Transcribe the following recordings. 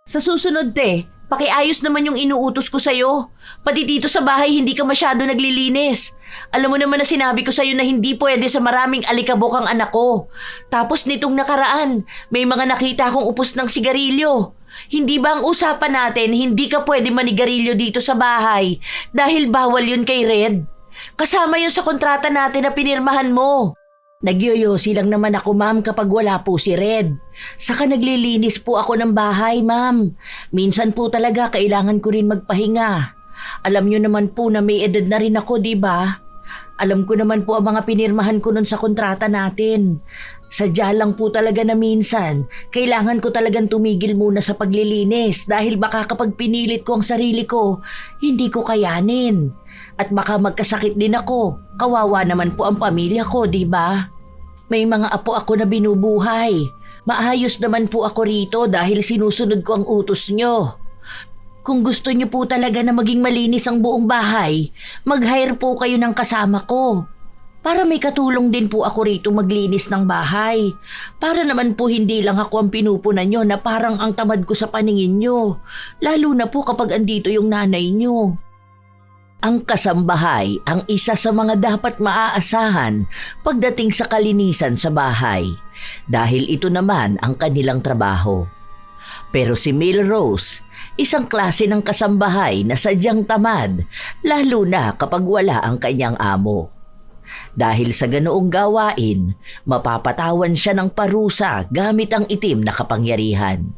Sa susunod, te, pakiayos naman yung inuutos ko sa'yo. Pati dito sa bahay hindi ka masyado naglilinis. Alam mo naman na sinabi ko sa'yo na hindi pwede sa maraming alikabok ang anak ko. Tapos nitong nakaraan, may mga nakita akong upos ng sigarilyo. Hindi ba ang usapan natin hindi ka pwede manigarilyo dito sa bahay dahil bawal yun kay Red? Kasama yun sa kontrata natin na pinirmahan mo. Nagyoyosi lang naman ako, ma'am, kapag wala po si Red. Saka naglilinis po ako ng bahay, ma'am. Minsan po talaga kailangan ko rin magpahinga. Alam niyo naman po na may edad na rin ako, di ba? Alam ko naman po ang mga pinirmahan ko nun sa kontrata natin. Sadya lang po talaga na minsan, kailangan ko talagang tumigil muna sa paglilinis dahil baka kapag pinilit ko ang sarili ko, hindi ko kayanin. At baka magkasakit din ako. Kawawa naman po ang pamilya ko, di ba? May mga apo ako na binubuhay. Maayos naman po ako rito dahil sinusunod ko ang utos nyo. Kung gusto nyo po talaga na maging malinis ang buong bahay, mag-hire po kayo ng kasama ko. Para may katulong din po ako rito maglinis ng bahay. Para naman po hindi lang ako ang pinupunan nyo na parang ang tamad ko sa paningin nyo. Lalo na po kapag andito yung nanay nyo. Ang kasambahay ang isa sa mga dapat maaasahan pagdating sa kalinisan sa bahay dahil ito naman ang kanilang trabaho. Pero si Milrose, isang klase ng kasambahay na sadyang tamad lalo na kapag wala ang kanyang amo. Dahil sa ganoong gawain, mapapatawan siya ng parusa gamit ang itim na kapangyarihan.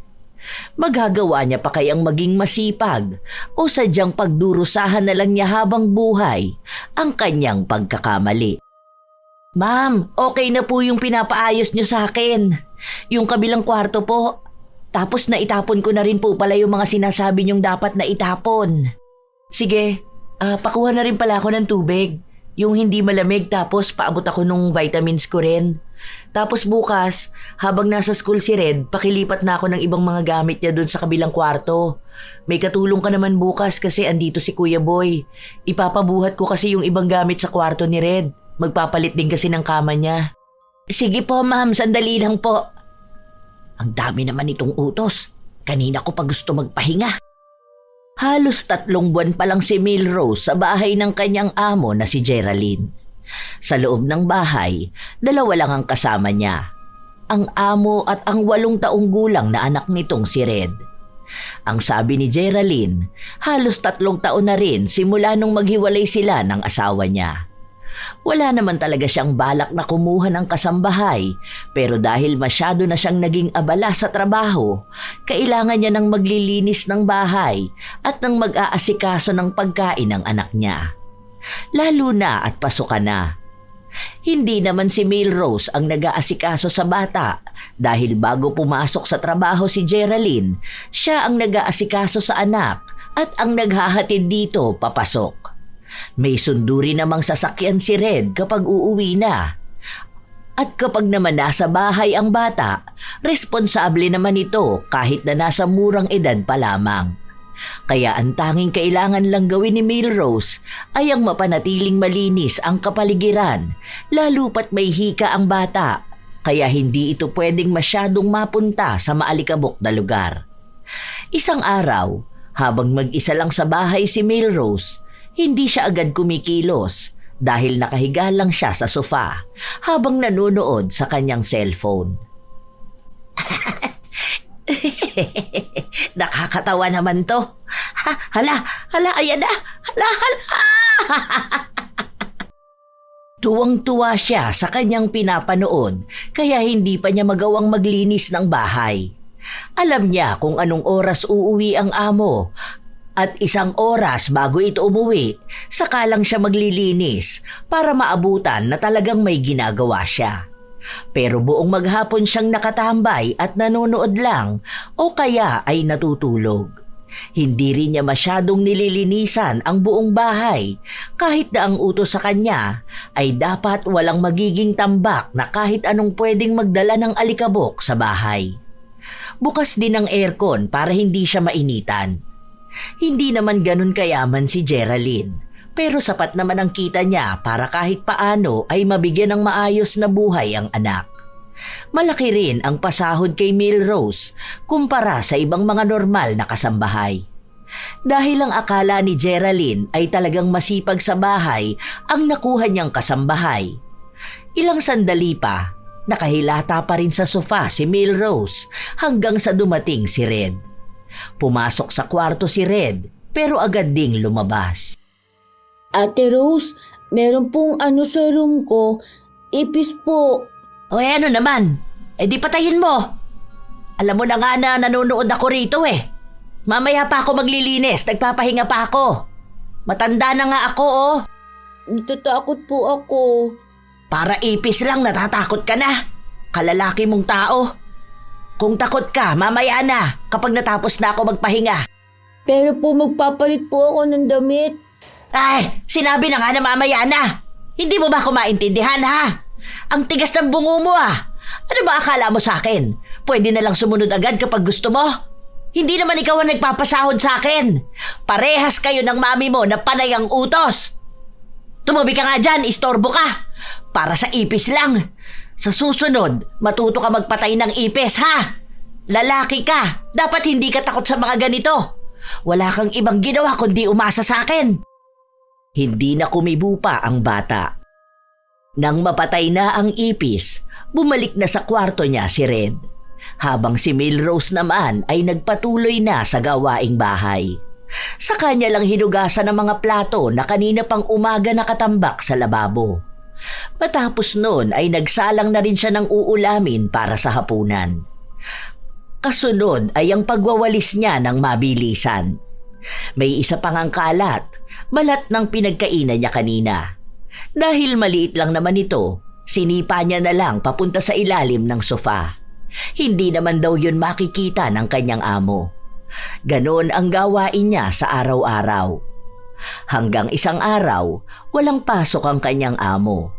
Magagawa niya pa kayang maging masipag o sadyang pagdurusahan na lang niya habang buhay ang kanyang pagkakamali. Ma'am, okay na po yung pinapaayos niyo sa akin. Yung kabilang kwarto po. Tapos naitapon ko na rin po pala yung mga sinasabi niyong dapat na itapon. Sige, pakuha na rin pala ako ng tubig. Yung hindi malamig tapos paabot ako nung vitamins ko rin. Tapos bukas, habang nasa school si Red, pakilipat na ako ng ibang mga gamit niya dun sa kabilang kwarto. May katulong ka naman bukas kasi andito si Kuya Boy. Ipapabuhat ko kasi yung ibang gamit sa kwarto ni Red. Magpapalit din kasi ng kama niya. Sige po, ma'am, sandali lang po. Ang dami naman itong utos. Kanina ko pa gusto magpahinga. Halos 3 buwan pa lang si Milrose sa bahay ng kanyang amo na si Geraldine. Sa loob ng bahay, 2 lang ang kasama niya. Ang amo at ang 8 taong gulang na anak nitong si Red. Ang sabi ni Geraldine, halos 3 taon na rin simula nung maghiwalay sila ng asawa niya. Wala naman talaga siyang balak na kumuha ng kasambahay pero dahil masyado na siyang naging abala sa trabaho, kailangan niya ng maglilinis ng bahay at ng mag-aasikaso ng pagkain ng anak niya. Lalo na at pasukan na. Hindi naman si Milrose ang nag-aasikaso sa bata dahil bago pumasok sa trabaho si Geraldine, siya ang nag-aasikaso sa anak at ang naghahatid dito papasok. May sunduri namang sasakyan si Red kapag uuwi na. At kapag naman nasa bahay ang bata, responsable naman ito kahit na nasa murang edad pa lamang. Kaya ang tanging kailangan lang gawin ni Milrose ay ang mapanatiling malinis ang kapaligiran, lalo pat may hika ang bata, kaya hindi ito pwedeng masyadong mapunta sa maalikabok na lugar. Isang araw, habang mag-isa lang sa bahay si Milrose, hindi siya agad kumikilos dahil nakahiga lang siya sa sofa habang nanonood sa kanyang cellphone. Nakakatawa naman to. Hala, ayan na. Hala. Tuwang-tuwa siya sa kanyang pinapanood kaya hindi pa niya magawang maglinis ng bahay. Alam niya kung anong oras uuwi ang amo. At 1 oras bago ito umuwi, saka lang siya maglilinis para maabutan na talagang may ginagawa siya. Pero buong maghapon siyang nakatambay at nanonood lang o kaya ay natutulog. Hindi rin niya masyadong nililinisan ang buong bahay kahit na ang utos sa kanya ay dapat walang magiging tambak na kahit anong pwedeng magdala ng alikabok sa bahay. Bukas din ang aircon para hindi siya mainitan. Hindi naman ganun kayaman si Geraldine, pero sapat naman ang kita niya para kahit paano ay mabigyan ng maayos na buhay ang anak. Malaki rin ang pasahod kay Milrose kumpara sa ibang mga normal na kasambahay. Dahil ang akala ni Geraldine ay talagang masipag sa bahay ang nakuha niyang kasambahay. Ilang sandali pa, nakahilata pa rin sa sofa si Milrose hanggang sa dumating si Red. Pumasok sa kwarto si Red pero agad ding lumabas. Ate Rose, meron pong ano sa room ko. Ipis po. O ano naman? Di patayin mo. Alam mo na nga na nanonood ako rito eh. Mamaya pa ako maglilinis, nagpapahinga pa ako. Matanda na nga ako oh. Natatakot po ako. Para ipis lang natatakot ka na. Kalalaki mong tao. Kung takot ka, mamaya na kapag natapos na ako magpahinga. Pero po magpapalit po ako ng damit. Ay, sinabi na nga na mamaya na. Hindi mo ba ako maintindihan ha? Ang tigas ng bungo mo ah. Ano ba akala mo sa akin? Pwede na lang sumunod agad kapag gusto mo? Hindi naman ikaw ang nagpapasahod sa akin. Parehas kayo ng mami mo na panay ang utos. Tumabi ka nga dyan, istorbo ka. Para sa ipis lang. Sa susunod, matuto ka magpatay ng ipis ha. Lalaki ka, dapat hindi ka takot sa mga ganito. Wala kang ibang ginawa kundi umasa sa akin. Hindi na kumibo pa ang bata. Nang mapatay na ang ipis, bumalik na sa kwarto niya si Red. Habang si Milrose naman ay nagpatuloy na sa gawaing bahay. Sa kanya lang hinugasan ang mga plato na kanina pang umaga nakatambak sa lababo. Matapos noon ay nagsalang na rin siya ng uulamin para sa hapunan. Kasunod ay ang pagwawalis niya ng mabilisan. May isa pang ang kalat, balat ng pinagkainan niya kanina. Dahil maliit lang naman ito, sinipa niya na lang papunta sa ilalim ng sofa. Hindi naman daw yun makikita ng kanyang amo. Ganon ang gawain niya sa araw-araw. Hanggang isang araw, walang pasok ang kanyang amo.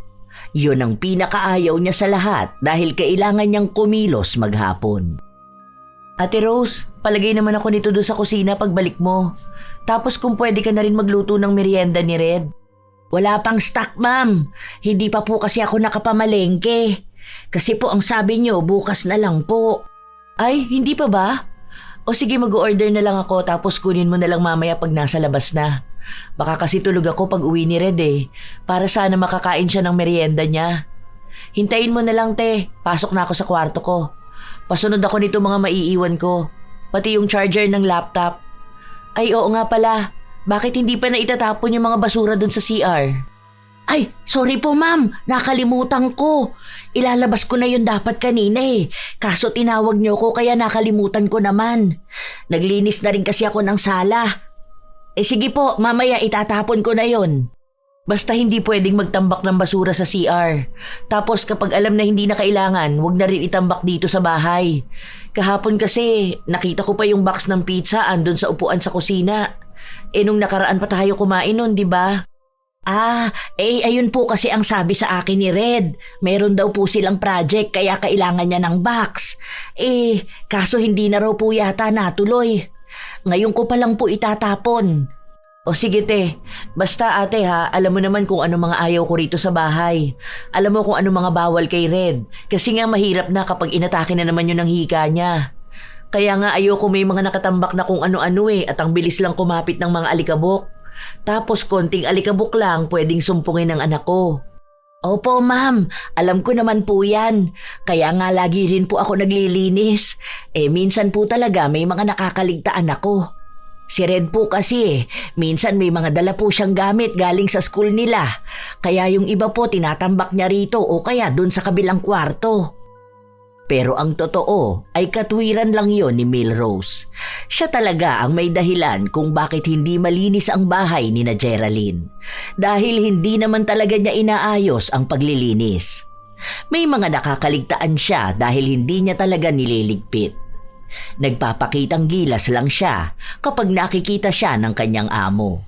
Yun ang pinakaayaw niya sa lahat dahil kailangan niyang kumilos maghapon. Ate Rose, palagay naman ako nito doon sa kusina pagbalik mo. Tapos kung pwede ka na rin magluto ng merienda ni Red. Wala pang stock, ma'am. Hindi pa po kasi ako nakapamalengke. Kasi po ang sabi niyo, bukas na lang po. Ay, hindi pa ba? O sige, mag-order na lang ako tapos kunin mo na lang mamaya pag nasa labas na. Baka kasi tulog ako pag uwi ni Red eh. Para sana makakain siya ng merienda niya. Hintayin mo na lang, te. Pasok na ako sa kwarto ko. Pasunod ako nito mga maiiwan ko. Pati yung charger ng laptop. Ay, oo nga pala. Bakit hindi pa na itatapon yung mga basura dun sa CR? Ay, sorry po ma'am. Nakalimutan ko. Ilalabas ko na yun dapat kanina eh. Kaso tinawag niyo ko kaya nakalimutan ko naman. Naglinis na rin kasi ako ng sala. Sige po, mamaya itatapon ko na yun. Basta hindi pwedeng magtambak ng basura sa CR. Tapos kapag alam na hindi na kailangan, wag na rin itambak dito sa bahay. Kahapon kasi, nakita ko pa yung box ng pizza andun sa upuan sa kusina. Nung nakaraan pa tayo kumain nun, di ba? Ayun po kasi ang sabi sa akin ni Red. Meron daw po silang project kaya kailangan niya ng box. Kaso hindi na raw po yata natuloy. Ngayon ko pa lang po itatapon. O sige te, basta ate ha, alam mo naman kung ano mga ayaw ko rito sa bahay. Alam mo kung ano mga bawal kay Red. Kasi nga mahirap na kapag inatake na naman yun ng hika niya. Kaya nga ayoko may mga nakatambak na kung ano-ano at ang bilis lang kumapit ng mga alikabok. Tapos konting alikabok lang pwedeng sumpungin ng anak ko. Opo ma'am, alam ko naman po yan. Kaya nga lagi rin po ako naglilinis. Minsan po talaga may mga nakakaligtaan ako. Si Red po kasi minsan may mga dala po siyang gamit galing sa school nila. Kaya yung iba po tinatambak niya rito o kaya dun sa kabilang kwarto. Pero ang totoo ay katwiran lang yon ni Milrose. Siya talaga ang may dahilan kung bakit hindi malinis ang bahay ni na Geraldine. Dahil hindi naman talaga niya inaayos ang paglilinis. May mga nakakaligtaan siya dahil hindi niya talaga nililigpit. Nagpapakitang gilas lang siya kapag nakikita siya ng kanyang amo.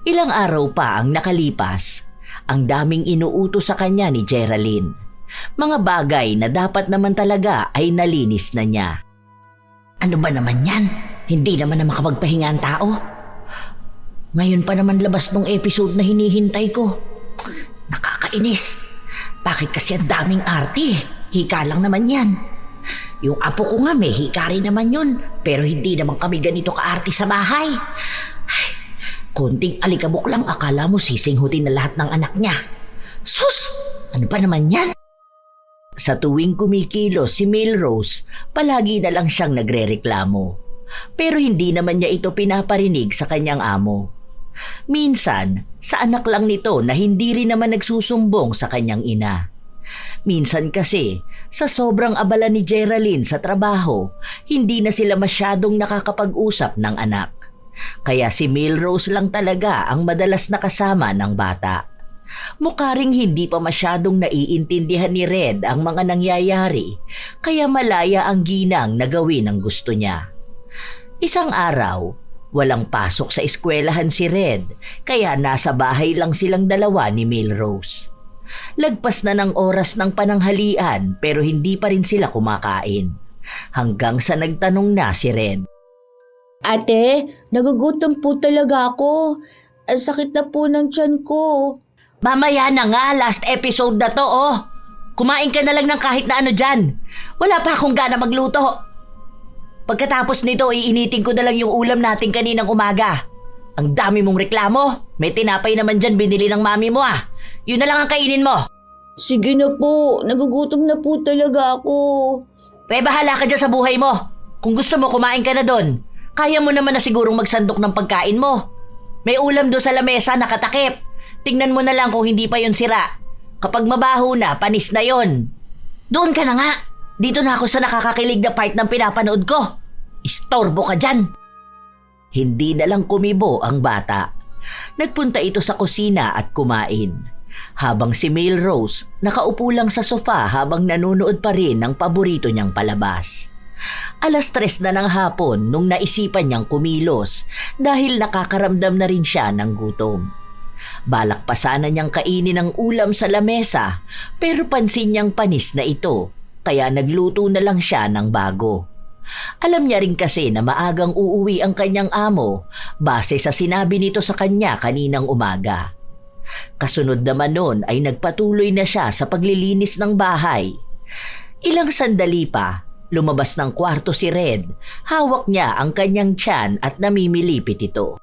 Ilang araw pa ang nakalipas, ang daming inuutos sa kanya ni Geraldine. Mga bagay na dapat naman talaga ay nalinis na niya. Ano ba naman yan? Hindi naman na makapagpahinga ang tao. Ngayon pa naman labas ng episode na hinihintay ko. Nakakainis. Bakit kasi ang daming arte? Hika lang naman yan. Yung apo ko nga may hika rin naman yun, pero hindi naman kami ganito kaarte sa bahay. Ay, konting alikabok lang akala mo sisinghutin na lahat ng anak niya. Sus! Ano ba naman yan? Sa tuwing kumikilos si Melrose, palagi na lang siyang nagrereklamo. Pero hindi naman niya ito pinaparinig sa kanyang amo. Minsan, sa anak lang nito na hindi rin naman nagsusumbong sa kanyang ina. Minsan kasi, sa sobrang abala ni Geraldine sa trabaho, hindi na sila masyadong nakakapag-usap ng anak. Kaya si Melrose lang talaga ang madalas nakasama ng bata. Mukha ring hindi pa masyadong naiintindihan ni Red ang mga nangyayari, kaya malaya ang ginang na gawin ang gusto niya. Isang araw, walang pasok sa eskwelahan si Red, kaya nasa bahay lang silang dalawa ni Melrose. Lagpas na ng oras ng pananghalian pero hindi pa rin sila kumakain. Hanggang sa nagtanong na si Red. Ate, nagugutom po talaga ako. Ang sakit na po ng tiyan ko. Mamaya na nga, last episode na to oh. Kumain ka na lang ng kahit na ano dyan. Wala pa akong gana magluto. Pagkatapos nito, iinitin ko na lang yung ulam natin kaninang umaga. Ang dami mong reklamo. May tinapay naman dyan binili ng mami mo ah. Yun na lang ang kainin mo. Sige na po, nagugutom na po talaga ako. Bahala ka dyan sa buhay mo. Kung gusto mo, kumain ka na doon. Kaya mo naman na sigurong magsandok ng pagkain mo. May ulam doon sa lamesa nakatakip. Tingnan mo na lang kung hindi pa yun sira. Kapag mabaho na, panis na yon. Doon ka na nga. Dito na ako sa nakakakilig na part ng pinapanood ko. Istorbo ka dyan. Hindi na lang kumibo ang bata. Nagpunta ito sa kusina at kumain. Habang si Melrose nakaupo lang sa sofa habang nanonood pa rin ng paborito niyang palabas. 3:00 na ng hapon nung naisipan niyang kumilos dahil nakakaramdam na rin siya ng gutom. Balak pa sana niyang kainin ang ulam sa lamesa pero pansin niyang panis na ito kaya nagluto na lang siya ng bago. Alam niya rin kasi na maagang uuwi ang kanyang amo base sa sinabi nito sa kanya kaninang umaga. Kasunod naman nun ay nagpatuloy na siya sa paglilinis ng bahay. Ilang sandali pa, lumabas ng kwarto si Red. Hawak niya ang kanyang tiyan at namimilipit ito.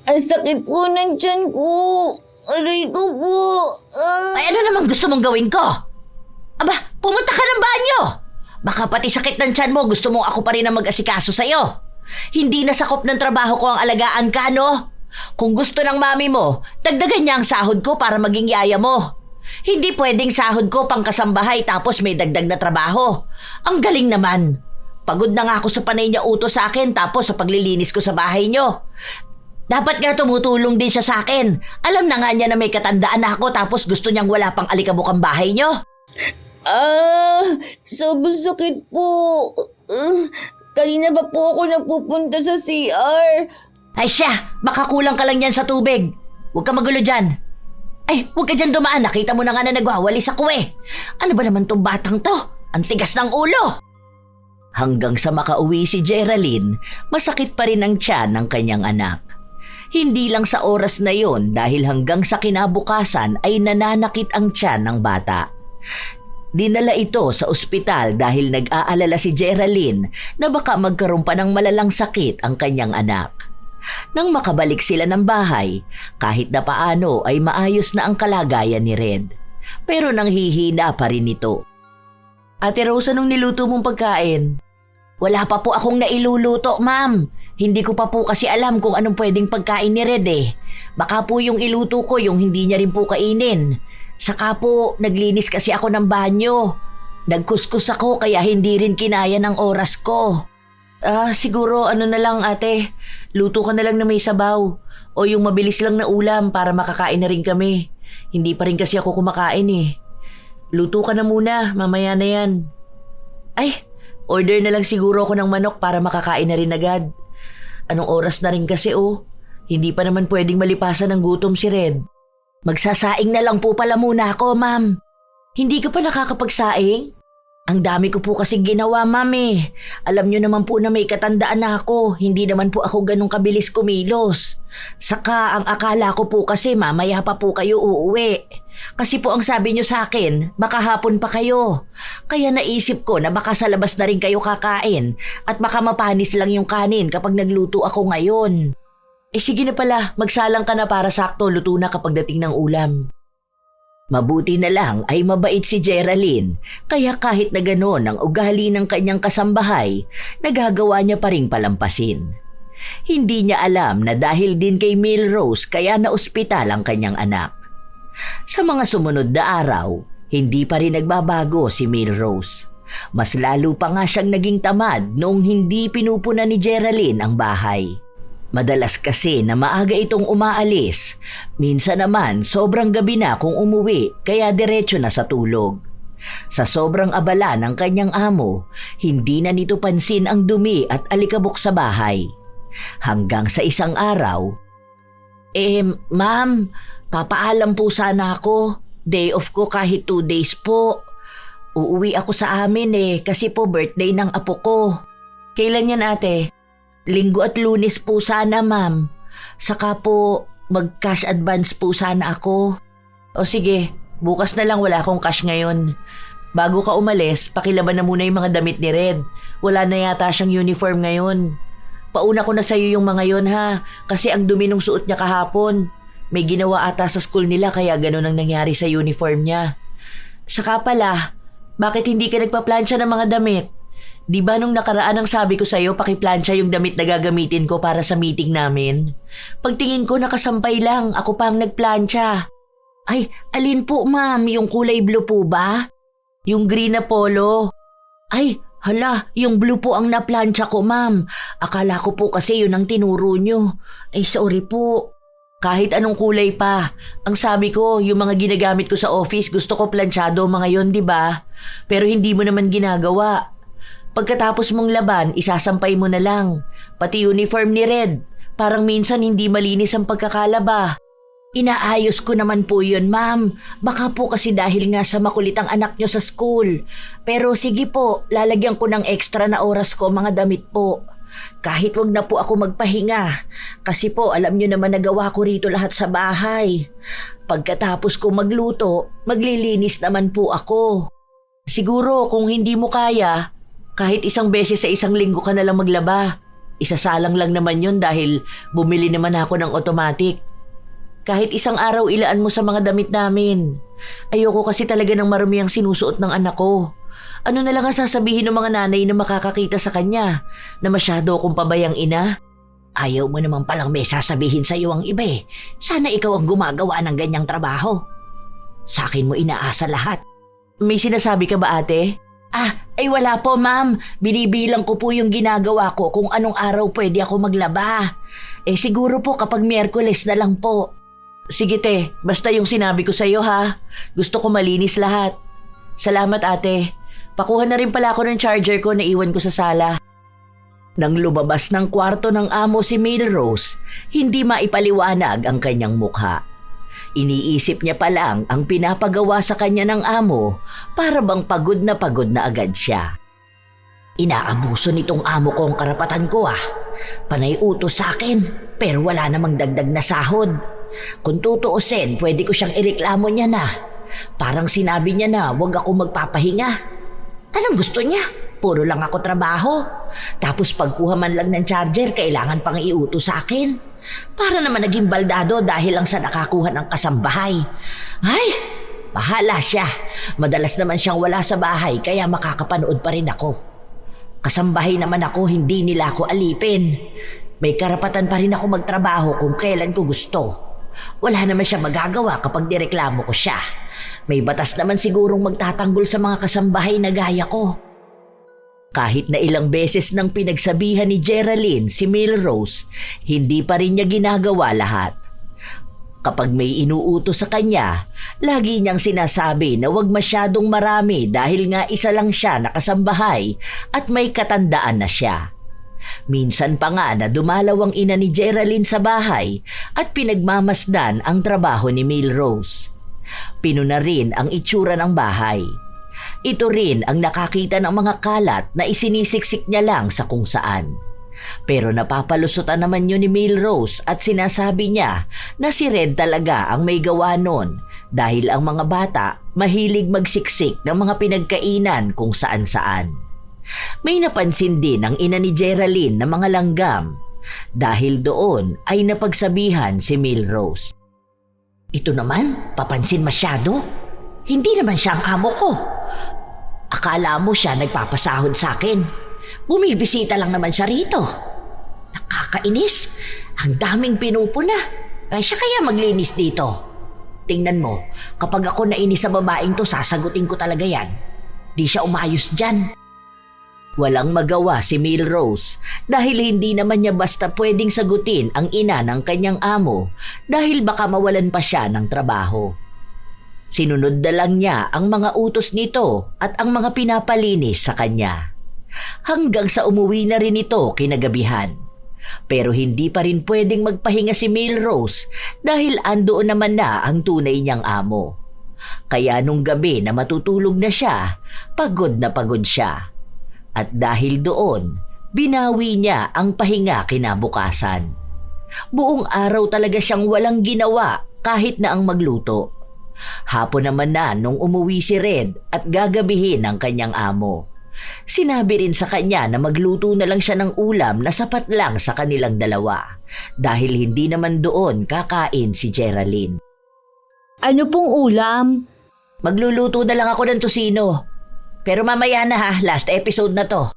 Ang sakit po ng tiyan ko. Aray ko po. Ay ano namang gusto mong gawin ko? Aba, pumunta ka ng banyo! Baka pati sakit ng tiyan mo gusto mong ako pa rin ang mag-asikaso sa'yo. Hindi na sakop ng trabaho ko ang alagaan ka, no? Kung gusto ng mami mo, dagdagan niya ang sahod ko para maging yaya mo. Hindi pwedeng sahod ko pang kasambahay tapos may dagdag na trabaho. Ang galing naman. Pagod na nga ako sa panay niya utos sa akin tapos sa paglilinis ko sa bahay niyo. Dapat nga tumutulong din siya sa akin. Alam na nga niya na may katandaan na ako tapos gusto niyang wala pang alikabok ang bahay niyo. Sobrang sakit po. Kanina ba po ako napupunta sa CR? Ay siya, baka kulang ka lang yan sa tubig. Huwag ka magulo dyan. Ay, huwag ka dyan dumaan. Nakita mo na nga na nagwawalis ako eh. Ano ba naman tong batang to? Ang tigas ng ulo. Hanggang sa makauwi si Geraldine, masakit pa rin ang tiyan ng kanyang anak. Hindi lang sa oras na yon dahil hanggang sa kinabukasan ay nananakit ang tiyan ng bata. Dinala ito sa ospital dahil nag-aalala si Geraldine na baka magkaroon pa ng malalang sakit ang kanyang anak. Nang makabalik sila ng bahay, kahit na paano ay maayos na ang kalagayan ni Red. Pero nanghihina pa rin ito. Ate Rose, anong niluto mong pagkain? Wala pa po akong nailuluto, ma'am. Hindi ko pa po kasi alam kung anong pwedeng pagkain ni Red eh. Baka po yung iluto ko yung hindi niya rin po kainin. Saka po, naglinis kasi ako ng banyo. Nagkuskus ako kaya hindi rin kinaya ng oras ko. Siguro ano na lang ate, luto ka na lang na may sabaw. O yung mabilis lang na ulam para makakain na rin kami. Hindi pa rin kasi ako kumakain eh. Luto ka na muna, mamaya na yan. Ay, order na lang siguro ako ng manok para makakain na rin agad. Anong oras na rin kasi oh. Hindi pa naman pwedeng malipasan ng gutom si Red. Magsasaing na lang po pala muna ako, ma'am. Hindi ka pa nakakapagsaing? Ang dami ko po kasing ginawa, ma'am. Alam nyo naman po na may katandaan na ako. Hindi naman po ako ganun kabilis kumilos. Saka ang akala ko po kasi mamaya pa po kayo uuwi. Kasi po ang sabi nyo sa akin, baka hapon pa kayo. Kaya naisip ko na baka sa labas na rin kayo kakain at baka mapanis lang yung kanin kapag nagluto ako ngayon. Sige na pala, magsalang ka na para sakto luto na kapag dating ng ulam. Mabuti na lang ay mabait si Geraldine, kaya kahit na gano'n ang ugali ng kanyang kasambahay, nagagawa niya pa ring palampasin. Hindi niya alam na dahil din kay Milrose kaya naospital ang kanyang anak. Sa mga sumunod na araw, hindi pa rin nagbabago si Milrose. Mas lalo pa nga siyang naging tamad noong hindi pinupuna ni Geraldine ang bahay. Madalas kasi na maaga itong umaalis. Minsan naman sobrang gabi na kung umuwi kaya diretso na sa tulog. Sa sobrang abala ng kanyang amo, hindi na nito pansin ang dumi at alikabok sa bahay. Hanggang sa isang araw, ma'am, papaalam po sana ako. Day off ko kahit 2 days po. Uuwi ako sa amin kasi po birthday ng apo ko. Kailan yan, ate? Linggo at Lunes po sana, ma'am. Saka po, mag-cash advance po sana ako. O sige, bukas na lang, wala akong cash ngayon. Bago ka umalis, pakilaban na muna yung mga damit ni Red. Wala na yata siyang uniform ngayon. Pauna ko na sa'yo yung mga yon ha, kasi ang dumi ng suot niya kahapon. May ginawa ata sa school nila kaya ganun ang nangyari sa uniform niya. Saka pala, bakit hindi ka nagpa-plancha ng mga damit? Di ba nung nakaraan ang sabi ko sa'yo pakiplansya yung damit na gagamitin ko para sa meeting namin? Pagtingin ko nakasampay lang, ako pa ang nagplansya. Ay, alin po ma'am? Yung kulay blue po ba? Yung green na polo. Ay, hala, yung blue po ang naplansya ko ma'am. Akala ko po kasi yun ang tinuro nyo. Ay, sorry po. Kahit anong kulay pa. Ang sabi ko, yung mga ginagamit ko sa office, gusto ko planchado mga yon, di ba? Pero hindi mo naman ginagawa. Pagkatapos mong laban, isasampay mo na lang. Pati uniform ni Red. Parang minsan hindi malinis ang pagkakalaba. Inaayos ko naman po yun, ma'am. Baka po kasi dahil nga sa makulit ang anak nyo sa school. Pero sige po, lalagyan ko ng extra na oras ko mga damit po. Kahit wag na po ako magpahinga. Kasi po, alam nyo naman nagawa ko rito lahat sa bahay. Pagkatapos ko magluto, maglilinis naman po ako. Siguro kung hindi mo kaya, kahit isang beses sa isang linggo ka na lang maglaba. Isasalang lang naman yun dahil bumili naman ako ng automatic. Kahit isang araw ilaan mo sa mga damit namin. Ayoko kasi talaga ng marumi ang sinusuot ng anak ko. Ano na lang ang sasabihin ng mga nanay na makakakita sa kanya? Na masyado akong pabayang ina? Ayaw mo naman palang may sasabihin sa iyo ang iba eh. Sana ikaw ang gumagawa ng ganyang trabaho. Sa akin mo inaasa lahat. May sinasabi ka ba, ate? Ay wala po ma'am. Binibilang ko po yung ginagawa ko kung anong araw pwede ako maglaba. Siguro po kapag Miyerkules na lang po. Sige te, basta yung sinabi ko sa'yo ha. Gusto ko malinis lahat. Salamat ate. Pakuha na rin pala ako ng charger ko na iwan ko sa sala. Nang lumabas ng kwarto ng amo si Milrose, hindi maipaliwanag ang kanyang mukha. Iniisip niya pa lang ang pinapagawa sa kanya ng amo para bang pagod na agad siya. Inaabuso nitong amo ko ang karapatan ko Panay utos sa akin pero wala namang dagdag na sahod. Kung tutuusin, pwede ko siyang ireklamo niya na. Parang sinabi niya na huwag ako magpapahinga. Anong gusto niya? Puro lang ako trabaho. Tapos pagkuha man lang ng charger, kailangan pang iutos sa akin. Para naman naging baldado dahil lang sa nakakuha ng kasambahay. Ay, bahala siya. Madalas naman siyang wala sa bahay kaya makakapanood pa rin ako. Kasambahay naman ako, hindi nila ako alipin. May karapatan pa rin ako magtrabaho kung kailan ko gusto. Wala naman siya magagawa kapag nireklamo ko siya. May batas naman sigurong magtatanggol sa mga kasambahay na gaya ko. Kahit na ilang beses nang pinagsabihan ni Geraldine si Milrose, hindi pa rin niya ginagawa lahat. Kapag may inuutos sa kanya, lagi niyang sinasabi na huwag masyadong marami dahil nga isa lang siya na kasambahay at may katandaan na siya. Minsan pa nga na dumalaw ang ina ni Geraldine sa bahay at pinagmamasdan ang trabaho ni Milrose. Pinuna rin ang itsura ng bahay. Ito rin ang nakakita ng mga kalat na isinisiksik niya lang sa kung saan. Pero napapalusutan naman yun ni Melrose at sinasabi niya na si Red talaga ang may gawa nun dahil ang mga bata mahilig magsiksik ng mga pinagkainan kung saan-saan. May napansin din ang ina ni Geraldine na mga langgam. Dahil doon ay napagsabihan si Melrose. Ito naman, papansin masyado. Hindi naman siya ang amo ko. Akala mo siya nagpapasahod sa akin. Bumibisita lang naman siya rito. Nakakainis. Ang daming pinupuna. Ay siya kaya maglinis dito. Tingnan mo, kapag ako nainis sa babaeng to, sasagutin ko talaga yan. Di siya umayos dyan. Walang magawa si Melrose dahil hindi naman niya basta pwedeng sagutin ang ina ng kanyang amo dahil baka mawalan pa siya ng trabaho. Sinunod na lang niya ang mga utos nito at ang mga pinapalinis sa kanya. Hanggang sa umuwi na rin ito kinagabihan. Pero hindi pa rin pwedeng magpahinga si Melrose dahil andoon naman na ang tunay niyang amo. Kaya nung gabi na matutulog na siya, pagod na pagod siya. At dahil doon, binawi niya ang pahinga kinabukasan. Buong araw talaga siyang walang ginawa kahit na ang magluto. Hapon naman na nung umuwi si Red at gagabihin ng kanyang amo. Sinabi rin sa kanya na magluto na lang siya ng ulam na sapat lang sa kanilang dalawa dahil hindi naman doon kakain si Geraldine. Ano pong ulam? Magluluto na lang ako ng tosino. Pero mamaya na ha, last episode na to.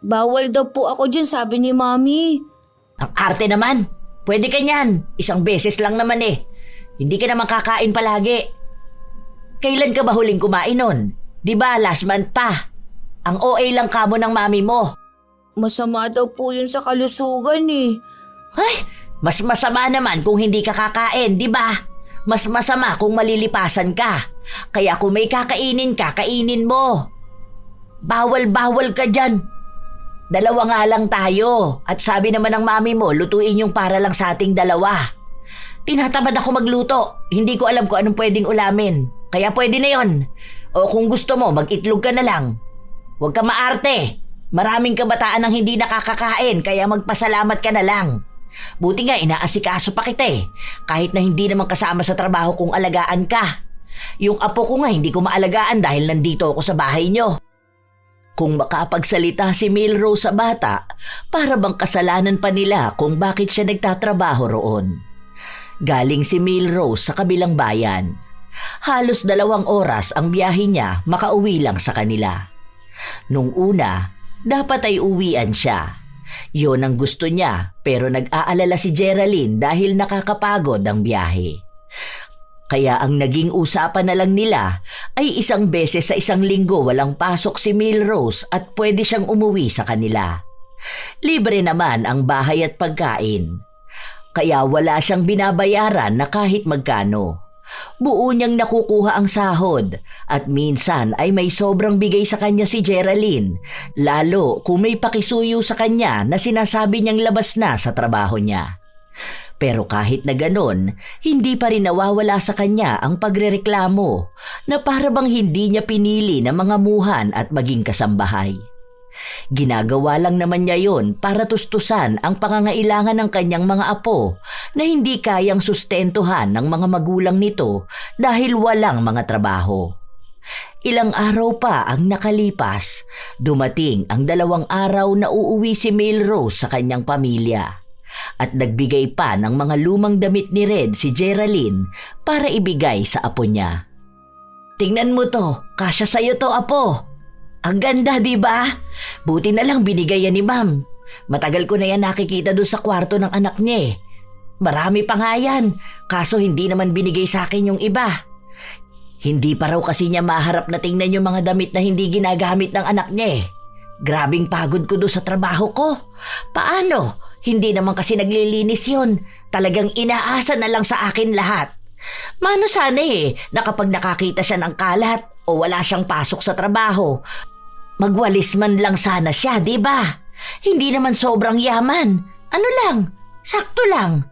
Bawal daw po ako dyan, sabi ni Mami. Ang arte naman. Pwede ka niyan. Isang beses lang naman eh. Hindi ka naman kakain palagi. Kailan ka ba huling kumain nun? Di ba last month pa? Ang OA lang kamo ng mami mo. Masama daw po yun sa kalusugan eh. Ay, mas masama naman kung hindi ka kakain, di ba? Mas masama kung malilipasan ka. Kaya kung may kakainin ka, kainin mo. Bawal-bawal ka dyan. Dalawa nga lang tayo. At sabi naman ng mami mo, lutuin yung para lang sa ating dalawa. Tinatamad ako magluto. Hindi ko alam kung anong pwedeng ulamin. Kaya pwede na yon. O kung gusto mo, mag-itlog ka na lang. Huwag ka maarte. Maraming kabataan ang hindi nakakakain kaya magpasalamat ka na lang. Buti nga inaasikaso pa kita eh. Kahit na hindi naman kasama sa trabaho kung alagaan ka. Yung apo ko nga hindi ko maalagaan dahil nandito ako sa bahay nyo. Kung makapagsalita si Melrose sa bata, para bang kasalanan pa nila kung bakit siya nagtatrabaho roon. Galing si Melrose sa kabilang bayan. Halos 2 oras ang biyahe niya makauwi lang sa kanila. Nung una, dapat ay uwian siya. Yon ang gusto niya pero nag-aalala si Geraldine dahil nakakapagod ang biyahe. Kaya ang naging usapan na lang nila ay 1 beses sa 1 linggo walang pasok si Melrose at pwede siyang umuwi sa kanila. Libre naman ang bahay at pagkain. Kaya wala siyang binabayaran na kahit magkano. Buo niyang nakukuha ang sahod at minsan ay may sobrang bigay sa kanya si Geraldine, lalo kung may pakisuyo sa kanya na sinasabi niyang labas na sa trabaho niya. Pero kahit na ganon, hindi pa rin nawawala sa kanya ang pagrereklamo na para bang hindi niya pinili na mga muhan at maging kasambahay. Ginagawa lang naman niya yon para tustusan ang pangangailangan ng kanyang mga apo na hindi kayang sustentuhan ng mga magulang nito dahil walang mga trabaho. Ilang araw pa ang nakalipas, dumating ang 2 araw na uuwi si Melrose sa kanyang pamilya. At nagbigay pa ng mga lumang damit ni Red si Geraldine para ibigay sa apo niya. Tingnan mo to, kasya sa'yo to apo. Ang ganda, di ba? Buti na lang binigay yan ni Ma'am. Matagal ko na yan nakikita doon sa kwarto ng anak niya eh. Marami pa nga yan, kaso hindi naman binigay sa akin yung iba. Hindi pa raw kasi niya maharap na tingnan yung mga damit na hindi ginagamit ng anak niya eh. Grabing pagod ko doon sa trabaho ko. Paano? Hindi naman kasi naglilinis yun. Talagang inaasa na lang sa akin lahat. Mano sana eh, na kapag nakakita siya ng kalat o wala siyang pasok sa trabaho, magwalis man lang sana siya, di ba? Hindi naman sobrang yaman. Ano lang, sakto lang.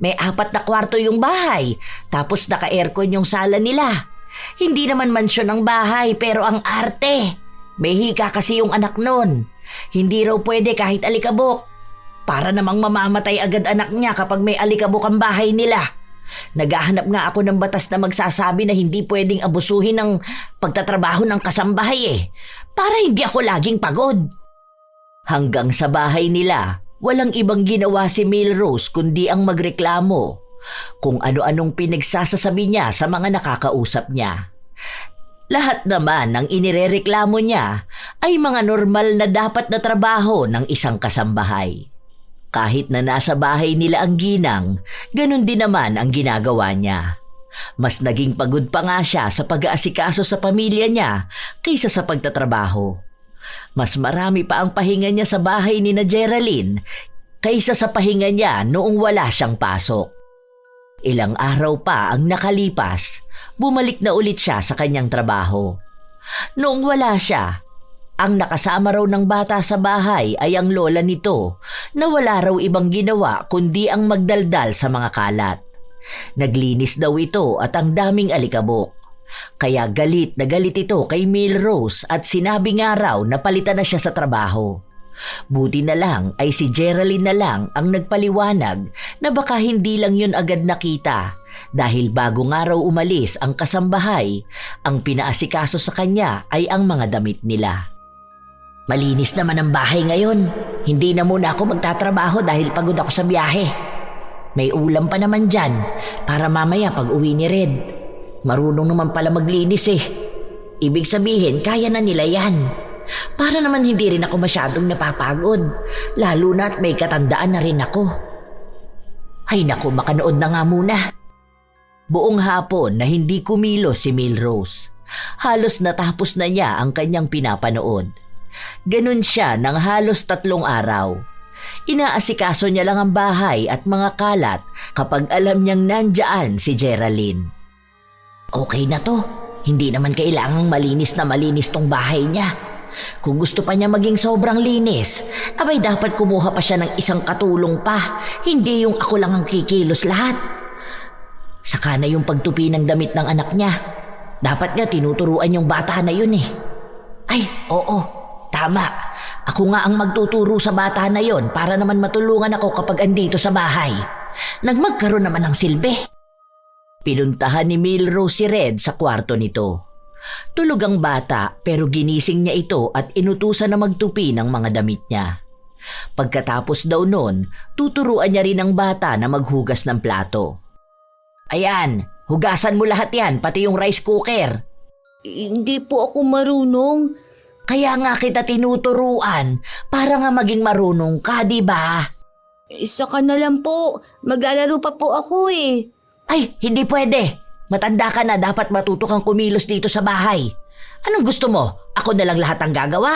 May 4 na kwarto yung bahay, tapos naka-aircon yung sala nila. Hindi naman mansyon ang bahay pero ang arte. May hika kasi yung anak nun. Hindi raw pwede kahit alikabok. Para namang mamamatay agad anak niya kapag may alikabok ang bahay nila. Naghahanap nga ako ng batas na magsasabi na hindi pwedeng abusuhin ng pagtatrabaho ng kasambahay para hindi ako laging pagod. Hanggang sa bahay nila, walang ibang ginawa si Milrose kundi ang magreklamo kung ano-anong pinagsasasabi niya sa mga nakakausap niya. Lahat naman ng inirereklamo niya ay mga normal na dapat na trabaho ng isang kasambahay. Kahit na nasa bahay nila ang ginang, ganun din naman ang ginagawa niya. Mas naging pagod pa nga siya sa pag-aasikaso sa pamilya niya kaysa sa pagtatrabaho. Mas marami pa ang pahinga niya sa bahay ni na Geraldine kaysa sa pahinga niya noong wala siyang pasok. Ilang araw pa ang nakalipas, bumalik na ulit siya sa kanyang trabaho. Noong wala siya, ang nakasama raw ng bata sa bahay ay ang lola nito na wala raw ibang ginawa kundi ang magdaldal sa mga kalat. Naglinis daw ito at ang daming alikabok. Kaya galit na galit ito kay Milrose at sinabi nga raw na palitan na siya sa trabaho. Buti na lang ay si Geraldine na lang ang nagpaliwanag na baka hindi lang yun agad nakita dahil bago nga raw umalis ang kasambahay, ang pinaasikaso sa kanya ay ang mga damit nila. Malinis naman ang bahay ngayon. Hindi na muna ako magtatrabaho dahil pagod ako sa biyahe. May ulam pa naman dyan para mamaya pag uwi ni Red. Marunong naman pala maglinis Ibig sabihin, kaya na nila yan. Para naman hindi rin ako masyadong napapagod. Lalo na at may katandaan na rin ako. Ay naku, makanood na nga muna. Buong hapon na hindi kumilos si Milrose. Halos natapos na niya ang kanyang pinapanood. Ganun siya ng halos 3 araw. Inaasikaso niya lang ang bahay at mga kalat kapag alam niyang nandyan si Geraldine. Okay na to. Hindi naman kailangang malinis tong bahay niya. Kung gusto pa niya maging sobrang linis, abay dapat kumuha pa siya ng isang katulong pa. Hindi yung ako lang ang kikilos lahat. Saka na yung pagtupi ng damit ng anak niya. Dapat nga tinuturuan yung bata na yun Ay, oo. Tama. Ako nga ang magtuturo sa bata na yon para naman matulungan ako kapag andito sa bahay. Nang magkaroon naman ng silbi. Pinuntahan ni Milrose si Red sa kwarto nito. Tulog ang bata pero ginising niya ito at inutusan na magtupi ng mga damit niya. Pagkatapos daw nun, tuturuan niya rin ang bata na maghugas ng plato. Ayan, hugasan mo lahat yan, pati yung rice cooker. Hindi po ako marunong. Kaya nga kita tinuturuan para nga maging marunong ka, di ba? Isa ka na lang po. Maglalaro pa po ako Ay, hindi pwede. Matanda ka na, dapat matuto kang kumilos dito sa bahay. Anong gusto mo? Ako na lang lahat ang gagawa?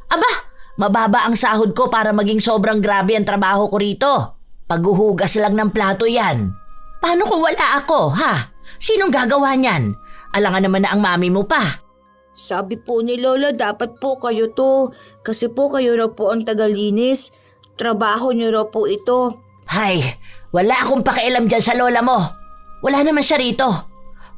Aba, mababa ang sahod ko para maging sobrang grabe ang trabaho ko rito. Paghuhugas lang ng plato yan. Paano kung wala ako, ha? Sinong gagawa niyan? Alangan naman na ang mami mo pa. Sabi po ni Lola, dapat po kayo to. Kasi po kayo raw po ang tagalinis. Trabaho niyo raw po ito. Hay, wala akong pakialam dyan sa lola mo. Wala naman siya rito.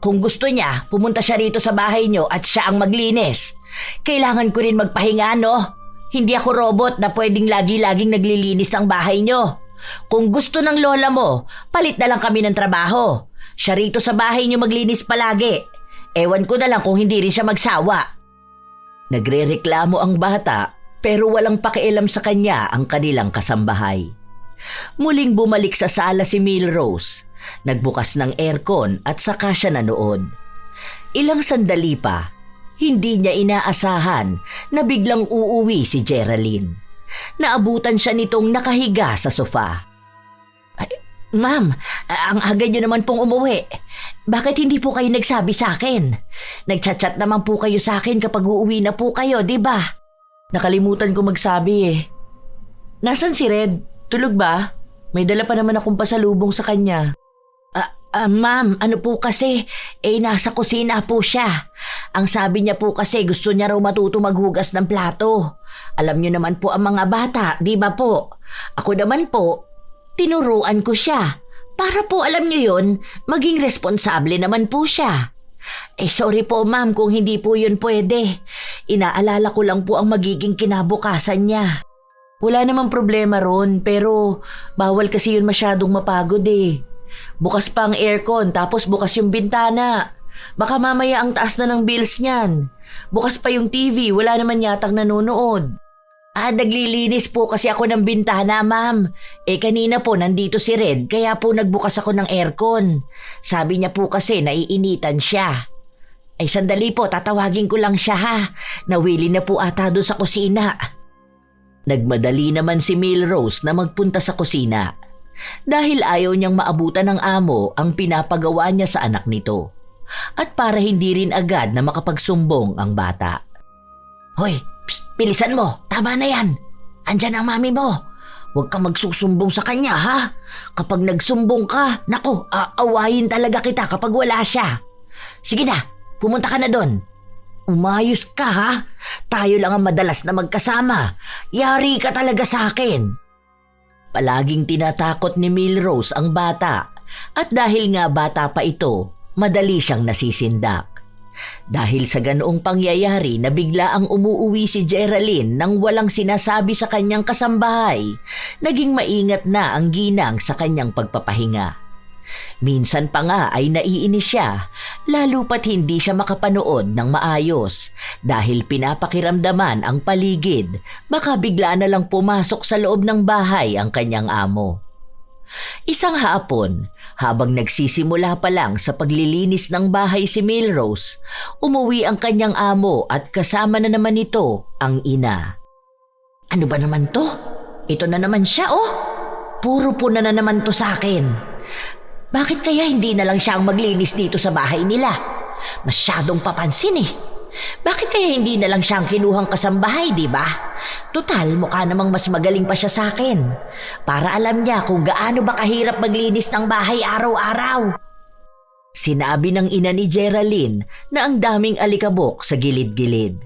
Kung gusto niya, pumunta siya rito sa bahay niyo at siya ang maglinis. Kailangan ko rin magpahinga, no? Hindi ako robot na pwedeng lagi-laging naglilinis ng bahay niyo. Kung gusto ng lola mo, palit na lang kami ng trabaho. Siya rito sa bahay niyo maglinis palagi. Ewan ko na lang kung hindi rin siya magsawa. Nagrereklamo ang bata pero walang pakialam sa kanya ang kanilang kasambahay. Muling bumalik sa sala si Milrose. Nagbukas ng aircon at saka siya nanood. Ilang sandali pa, hindi niya inaasahan na biglang uuwi si Geraldine. Naabutan siya nitong nakahiga sa sofa. Ma'am, ang aga niyo naman pong umuwi. Bakit hindi po kayo nagsabi sa akin? Nagchat-chat naman po kayo sa akin kapag uuwi na po kayo, di ba? Nakalimutan ko magsabi Nasaan si Red? Tulog ba? May dala pa naman akong pasalubong sa kanya. Ma'am, ano po kasi? Nasa kusina po siya. Ang sabi niya po kasi gusto niya raw matuto maghugas ng plato. Alam niyo naman po ang mga bata, di ba po? Ako naman po, tinuruan ko siya. Para po alam niyo yun, maging responsable naman po siya. Sorry po ma'am kung hindi po yun pwede. Inaalala ko lang po ang magiging kinabukasan niya. Wala namang problema ron, pero bawal kasi yun masyadong mapagod eh. Bukas pa ang aircon, tapos bukas yung bintana. Baka mamaya ang taas na ng bills niyan. Bukas pa yung TV, wala naman yatang nanonood. Naglilinis po kasi ako ng bintana, ma'am. Kanina po nandito si Red, kaya po nagbukas ako ng aircon. Sabi niya po kasi naiinitan siya. Sandali po, tatawagin ko lang siya ha. Nawili na po ata doon sa kusina. Nagmadali naman si Milrose na magpunta sa kusina. Dahil ayaw niyang maabutan ng amo ang pinapagawa niya sa anak nito. At para hindi rin agad na makapagsumbong ang bata. Hoy, psst, bilisan mo, tama na yan. Andyan ang mami mo. Huwag kang magsusumbong sa kanya ha. Kapag nagsumbong ka, nako, aawayin talaga kita kapag wala siya. Sige na, pumunta ka na doon. Umayos ka ha. Tayo lang ang madalas na magkasama. Yari ka talaga sa akin. Palaging tinatakot ni Milrose ang bata at dahil nga bata pa ito, madali siyang nasisindak. Dahil sa ganoong pangyayari na bigla ang umuuwi si Geraldine nang walang sinasabi sa kanyang kasambahay, naging maingat na ang ginang sa kanyang pagpapahinga. Minsan pa nga ay naiinis siya, lalo pat hindi siya makapanood ng maayos dahil pinapakiramdaman ang paligid, baka bigla na lang pumasok sa loob ng bahay ang kanyang amo. Isang hapon, habang nagsisimula pa lang sa paglilinis ng bahay si Milrose, umuwi ang kanyang amo at kasama na naman ito ang ina. Ano ba naman to? Ito na naman siya oh! Puro puna na naman to sa akin. Bakit kaya hindi na lang siya ang maglinis dito sa bahay nila? Masyadong papansin eh. Bakit kaya hindi na lang siya ang kinuhang kasambahay, di ba? Tutal, mukha namang mas magaling pa siya sa akin. Para alam niya kung gaano ba kahirap maglinis ng bahay araw-araw. Sinabi ng ina ni Geraldine na ang daming alikabok sa gilid-gilid.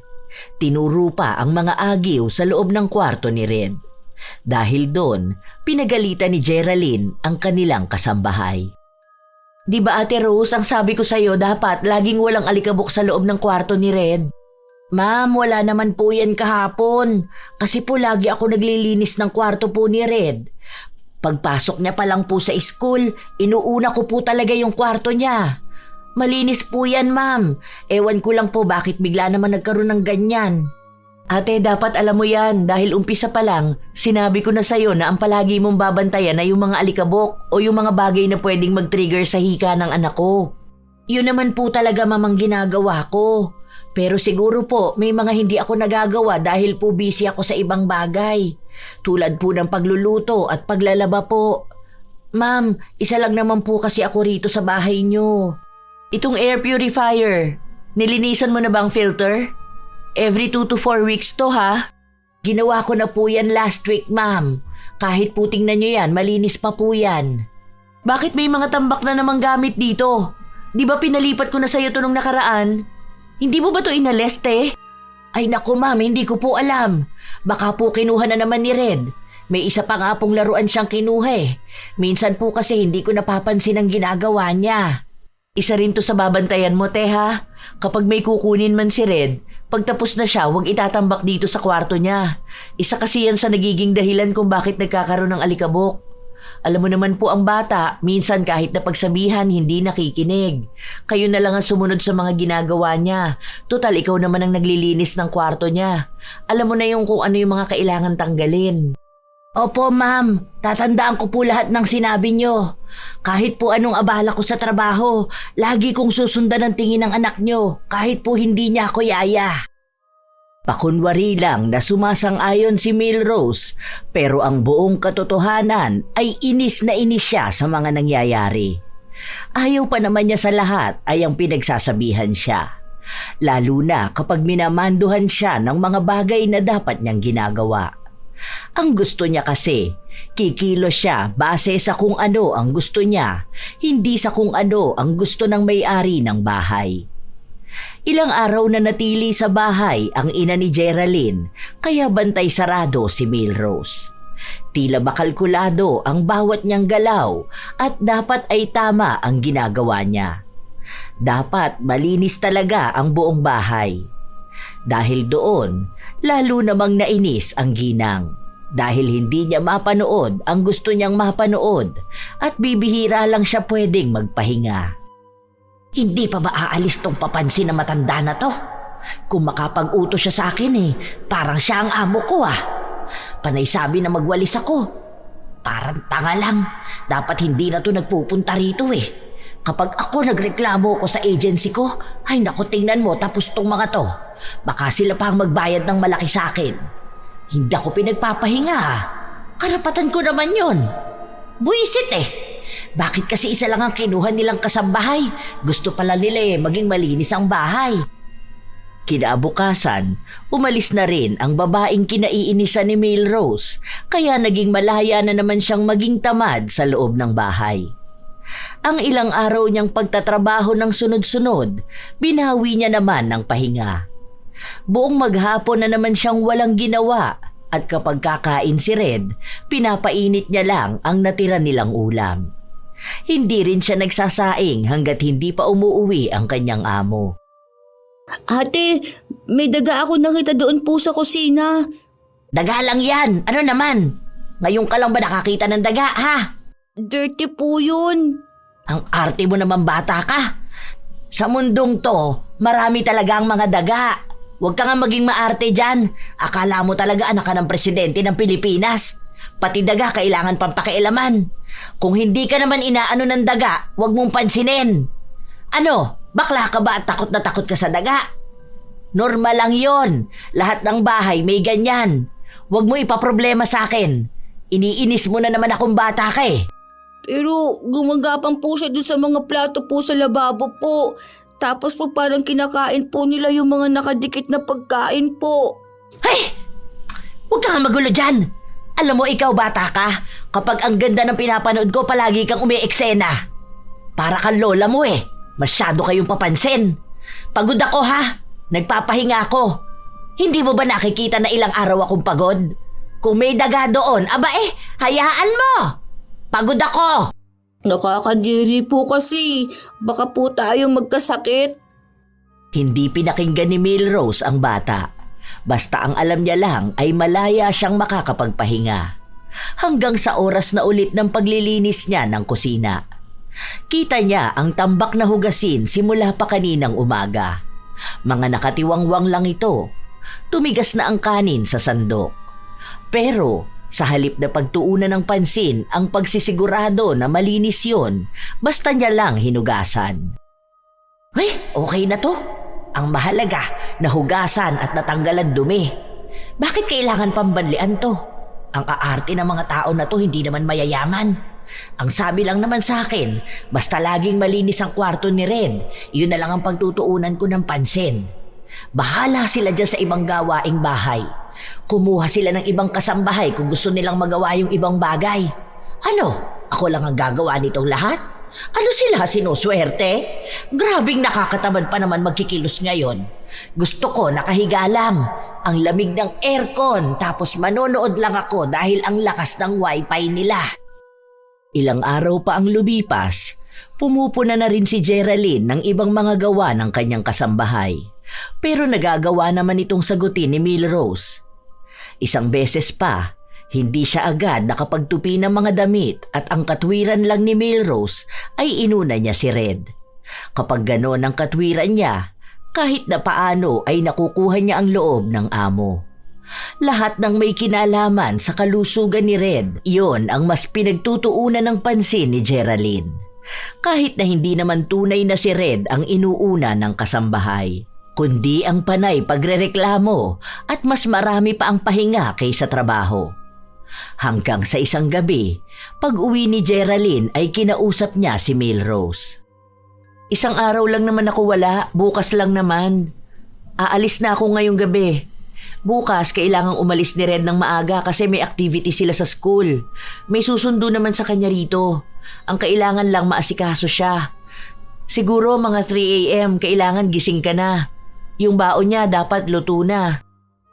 Tinuro pa ang mga agiw sa loob ng kwarto ni Red. Dahil doon, pinagalitan ni Geraldine ang kanilang kasambahay. Di ba Ate Rose, ang sabi ko sa'yo dapat laging walang alikabok sa loob ng kwarto ni Red? Ma'am, wala naman po yan kahapon. Kasi po lagi ako naglilinis ng kwarto po ni Red. Pagpasok niya pa lang po sa school, inuuna ko po talaga yung kwarto niya. Malinis po yan, ma'am. Ewan ko lang po bakit bigla naman nagkaroon ng ganyan. Ate, dapat alam mo yan dahil umpisa pa lang, sinabi ko na sa'yo na ang palagi mong babantayan ay yung mga alikabok o yung mga bagay na pwedeng mag-trigger sa hika ng anak ko. Yun naman po talaga mamang ginagawa ko. Pero siguro po may mga hindi ako nagagawa dahil po busy ako sa ibang bagay. Tulad po ng pagluluto at paglalaba po. Ma'am, isa lang naman po kasi ako rito sa bahay niyo. Itong air purifier, nilinisan mo na bang filter? Every 2 to 4 weeks to ha? Ginawa ko na po yan last week, ma'am. Kahit po tingnan nyo yan, malinis pa po yan. Bakit may mga tambak na namang gamit dito? Di ba pinalipat ko na sa'yo to nung nakaraan? Hindi mo ba to inaleste? Ay naku ma'am, hindi ko po alam. Baka po kinuha na naman ni Red. May isa pa nga pong laruan siyang kinuha eh. Minsan po kasi hindi ko napapansin ang ginagawa niya. Isa rin to sa babantayan mo, Teha. Kapag may kukunin man si Red, pagtapos na siya, huwag itatambak dito sa kwarto niya. Isa kasi yan sa nagiging dahilan kung bakit nagkakaroon ng alikabok. Alam mo naman po ang bata, minsan kahit na pagsabihan, hindi nakikinig. Kayo na lang ang sumunod sa mga ginagawa niya. Total, ikaw naman ang naglilinis ng kwarto niya. Alam mo na yung kung ano yung mga kailangan tanggalin. Opo ma'am, tatandaan ko po lahat ng sinabi nyo. Kahit po anong abala ko sa trabaho, lagi kong susundan ang tingin ng anak nyo, kahit po hindi niya ako yaya. Pakunwari lang na sumasang-ayon si Milrose, pero ang buong katotohanan ay inis na inis siya sa mga nangyayari. Ayaw pa naman niya sa lahat ay ang pinagsasabihan siya. Lalo na kapag minamanduhan siya ng mga bagay na dapat niyang ginagawa. Ang gusto niya kasi, kikilos siya base sa kung ano ang gusto niya, hindi sa kung ano ang gusto ng may-ari ng bahay. Ilang araw na natili sa bahay ang ina ni Geraldine, kaya bantay sarado si Milrose. Tila ba kalkulado ang bawat niyang galaw at dapat ay tama ang ginagawa niya. Dapat malinis talaga ang buong bahay. Dahil doon, lalo namang nainis ang ginang. Dahil hindi niya mapanood ang gusto niyang mapanood at bibihira lang siya pwedeng magpahinga. Hindi pa ba aalis tong papansin na matanda na to? Kung makapag-utos siya sa akin parang siya ang amo ko Panay sabi na magwalis ako. Parang tanga lang. Dapat hindi na to nagpupunta rito Kapag ako nagreklamo ko sa agency ko, ay naku tingnan mo tapos tong mga to. Baka sila pa ang magbayad ng malaki sa akin. Hindi ako pinagpapahinga Karapatan ko naman yon. Buisit Bakit kasi isa lang ang kinuha nilang kasambahay? Gusto pala nila maging malinis ang bahay. Kinabukasan, umalis na rin ang babaeng kinaiinisan ni Melrose kaya naging malaya na naman siyang maging tamad sa loob ng bahay. Ang ilang araw niyang pagtatrabaho ng sunod-sunod, binawi niya naman ng pahinga. Buong maghapon na naman siyang walang ginawa at kapag kakain si Red, pinapainit niya lang ang natira nilang ulam. Hindi rin siya nagsasaing hanggat hindi pa umuuwi ang kanyang amo. Ate, may daga ako nakita doon po sa kusina. Daga lang yan. Ano naman? Ngayon ka lang ba nakakita ng daga, ha? Dirty po yun. Ang arte mo naman bata ka. Sa mundong to, marami talaga ang mga daga. Huwag ka nga maging maarte dyan. Akala mo talaga anak ka ng presidente ng Pilipinas. Pati daga kailangan pang pakialaman. Kung hindi ka naman inaano ng daga, huwag mong pansinin. Ano, bakla ka ba at takot na takot ka sa daga? Normal lang yon. Lahat ng bahay may ganyan. Huwag mo ipaproblema sa akin. Iniinis mo na naman akong bata ka Pero gumagapang po siya doon sa mga plato po sa lababo po. Tapos po parang kinakain po nila yung mga nakadikit na pagkain po. Ay! Huwag ka nga magulo dyan. Alam mo ikaw bata ka, kapag ang ganda ng pinapanood ko palagi kang umi-eksena. Para kang lola mo Masyado kayong papansin. Pagod ako ha. Nagpapahinga ako. Hindi mo ba nakikita na ilang araw akong pagod? Kung may daga doon, hayaan mo. Pagod ako. Nakakadiri po kasi. Baka po tayong magkasakit. Hindi pinakinggan ni Melrose ang bata. Basta ang alam niya lang ay malaya siyang makakapagpahinga. Hanggang sa oras na ulit ng paglilinis niya ng kusina. Kita niya ang tambak na hugasin simula pa kaninang umaga. Mga nakatiwangwang lang ito. Tumigas na ang kanin sa sandok. Pero sa halip na pagtuunan ng pansin ang pagsisigurado na malinis yon, basta niya lang hinugasan. Ay, okay na to. Ang mahalaga, nahugasan at natanggalan dumi. Bakit kailangan pambanlian to? Ang aarte ng mga tao na to hindi naman mayayaman. Ang sabi lang naman sa akin, basta laging malinis ang kwarto ni Red, yun na lang ang pagtutuunan ko ng pansin. Bahala sila dyan sa ibang gawaing bahay. Kumuha sila ng ibang kasambahay kung gusto nilang magawa yung ibang bagay. Ano? Ako lang ang gagawa nitong lahat? Ano sila sinuswerte? Grabing nakakatamad pa naman magkikilos ngayon. Gusto ko nakahiga lang. Ang lamig ng aircon tapos manonood lang ako dahil ang lakas ng wifi nila. Ilang araw pa ang lumipas, pumupuna na rin si Geraldine ng ibang mga gawa ng kanyang kasambahay. Pero nagagawa naman itong sagutin ni Melrose. Isang beses pa, hindi siya agad nakapagtupi ng mga damit at ang katwiran lang ni Melrose ay inuna niya si Red. Kapag gano'n ang katwiran niya, kahit na paano ay nakukuha niya ang loob ng amo. Lahat ng may kinalaman sa kalusugan ni Red, iyon ang mas pinagtutuunan ng pansin ni Geraldine. Kahit na hindi naman tunay na si Red ang inuuna ng kasambahay, kundi ang panay pagrereklamo at mas marami pa ang pahinga kaysa trabaho. Hanggang sa isang gabi, pag-uwi ni Geraldine ay kinausap niya si Melrose. Isang araw lang naman ako wala, bukas lang naman. Aalis na ako ngayong gabi. Bukas, kailangang umalis ni Red ng maaga kasi may activity sila sa school. May susundo naman sa kanya rito. Ang kailangan lang maasikaso siya. Siguro mga 3 a.m. kailangan gising ka na. Yung baon niya dapat luto na.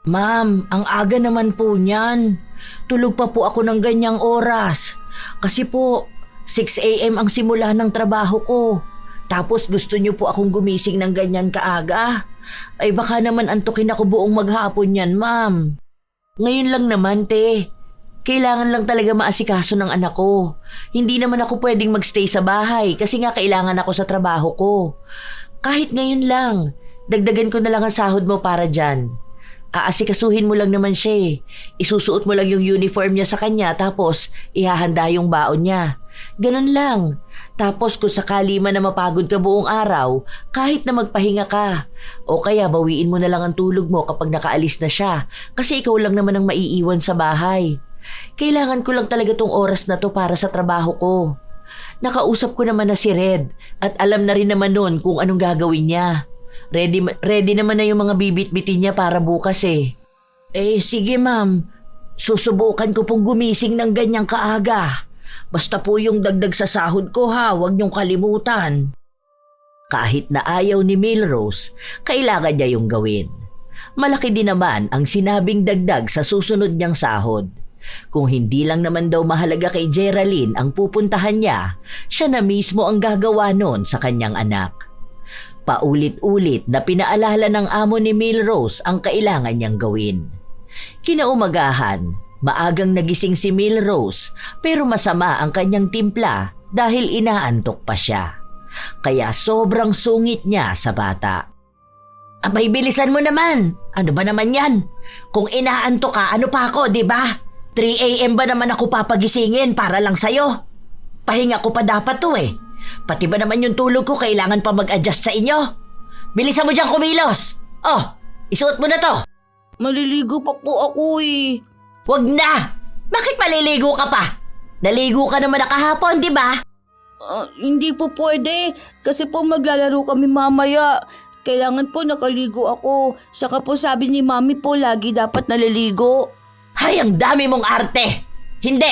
Ma'am, ang aga naman po niyan. Tulog pa po ako ng ganyang oras. Kasi po, 6 a.m. ang simula ng trabaho ko. Tapos gusto niyo po akong gumising ng ganyan kaaga? Ay baka naman antukin ako buong maghapon yan, ma'am. Ngayon lang naman, te. Kailangan lang talaga maasikaso ng anak ko. Hindi naman ako pwedeng magstay sa bahay kasi nga kailangan ako sa trabaho ko. Kahit ngayon lang, dagdagan ko na lang ang sahod mo para dyan. Aasikasuhin mo lang naman siya eh. Isusuot mo lang yung uniform niya sa kanya tapos ihahanda yung baon niya. Ganun lang. Tapos kung sakali man na mapagod ka buong araw, kahit na magpahinga ka. O kaya bawiin mo na lang ang tulog mo kapag nakaalis na siya kasi ikaw lang naman ang maiiwan sa bahay. Kailangan ko lang talaga tong oras na to para sa trabaho ko. Nakausap ko naman na si Red at alam na rin naman nun kung anong gagawin niya. Ready naman na yung mga bibit-bitin niya para bukas eh. Sige ma'am. Susubukan ko pong gumising ng ganyang kaaga. Basta po yung dagdag sa sahod ko ha, huwag niyong kalimutan. Kahit na ayaw ni Milrose, kailangan niya yung gawin. Malaki din naman ang sinabing dagdag sa susunod niyang sahod. Kung hindi lang naman daw mahalaga kay Geraldine ang pupuntahan niya, siya na mismo ang gagawa nun sa kanyang anak. Paulit-ulit na pinaalala ng amo ni Milrose ang kailangan niyang gawin. Kinaumagahan, maagang nagising si Milrose pero masama ang kanyang timpla dahil inaantok pa siya. Kaya sobrang sungit niya sa bata. Abay, bilisan mo naman. Ano ba naman yan? Kung inaantok ka, ano pa ako, di ba? 3 a.m. ba naman ako papagisingin para lang sa'yo? Pahinga ko pa dapat to eh. Pati ba naman yung tulog ko kailangan pa mag-adjust sa inyo? Bilisan mo dyan kumilos! Oh, isuot mo na to! Maliligo pa po ako eh. Wag na! Bakit maliligo ka pa? Naligo ka naman na kahapon, di ba? Hindi po pwede kasi po maglalaro kami mamaya. Kailangan po nakaligo ako. Saka po sabi ni Mami po lagi dapat naliligo. Hay, ang dami mong arte! Hindi!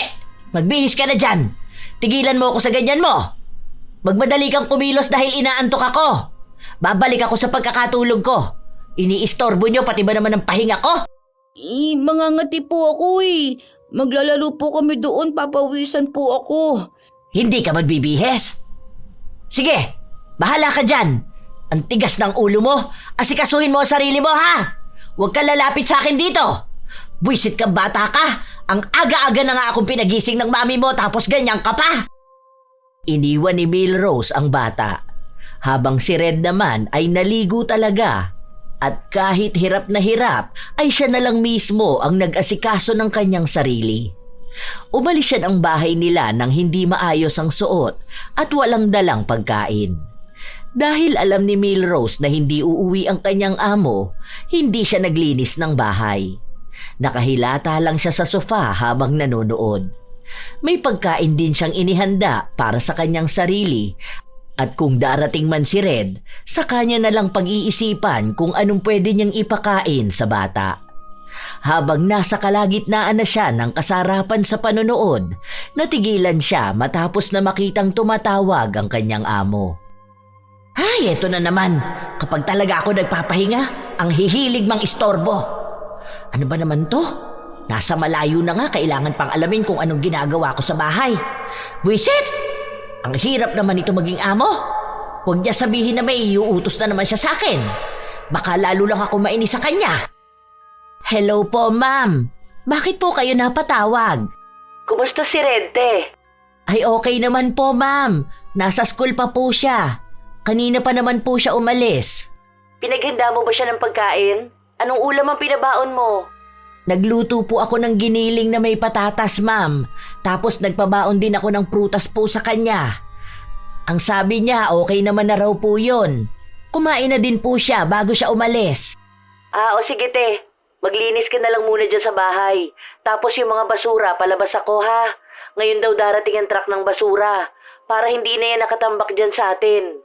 Magbihis ka na dyan! Tigilan mo ako sa ganyan mo! Magmadali kang kumilos dahil inaantok ako! Babalik ako sa pagkakatulog ko! Iniistorbo nyo pati ba naman ang pahinga ko? Mangangati po ako eh. Maglalaro po kami doon, papawisan po ako. Hindi ka magbibihis? Sige, bahala ka dyan! Ang tigas ng ulo mo! Asikasuhin mo ang sarili mo ha! Huwag ka lalapit sa akin dito! Buisit kang bata ka! Ang aga-aga na nga akong pinagising ng mami mo tapos ganyan ka pa! Iniwan ni Milrose ang bata, habang si Red naman ay naligo talaga at kahit hirap na hirap ay siya na lang mismo ang nag-asikaso ng kanyang sarili. Umalis siya ng bahay nila nang hindi maayos ang suot at walang dalang pagkain. Dahil alam ni Milrose na hindi uuwi ang kanyang amo, hindi siya naglinis ng bahay. Nakahilata lang siya sa sofa habang nanonood. May pagkain din siyang inihanda para sa kanyang sarili at kung darating man si Red, sa kanya na lang pag-iisipan kung anong pwede niyang ipakain sa bata. Habang nasa kalagitnaan na siya ng kasarapan sa panonood, natigilan siya matapos na makitang tumatawag ang kanyang amo. Ay, eto na naman. Kapag talaga ako nagpapahinga, ang hihilig mang istorbo. Ano ba naman to? Nasa malayo na nga, kailangan pang alamin kung anong ginagawa ko sa bahay. Buisit! Ang hirap naman ito maging amo. Huwag niya sabihin na may iuutos na naman siya sa akin. Baka lalo lang ako mainis sa kanya. Hello po, ma'am. Bakit po kayo napatawag? Kumusta si Red, te? Ay, okay naman po, ma'am. Nasa school pa po siya. Kanina pa naman po siya umalis. Pinaghanda mo ba siya ng pagkain? Anong ulam ang pinabaon mo? Nagluto po ako ng giniling na may patatas, ma'am. Tapos nagpabaon din ako ng prutas po sa kanya. Ang sabi niya, okay naman na raw po yun. Kumain na din po siya bago siya umalis. O sige te, maglinis ka na lang muna dyan sa bahay. Tapos yung mga basura, palabas ako ha. Ngayon daw darating ang truck ng basura. Para hindi na yan nakatambak dyan sa atin.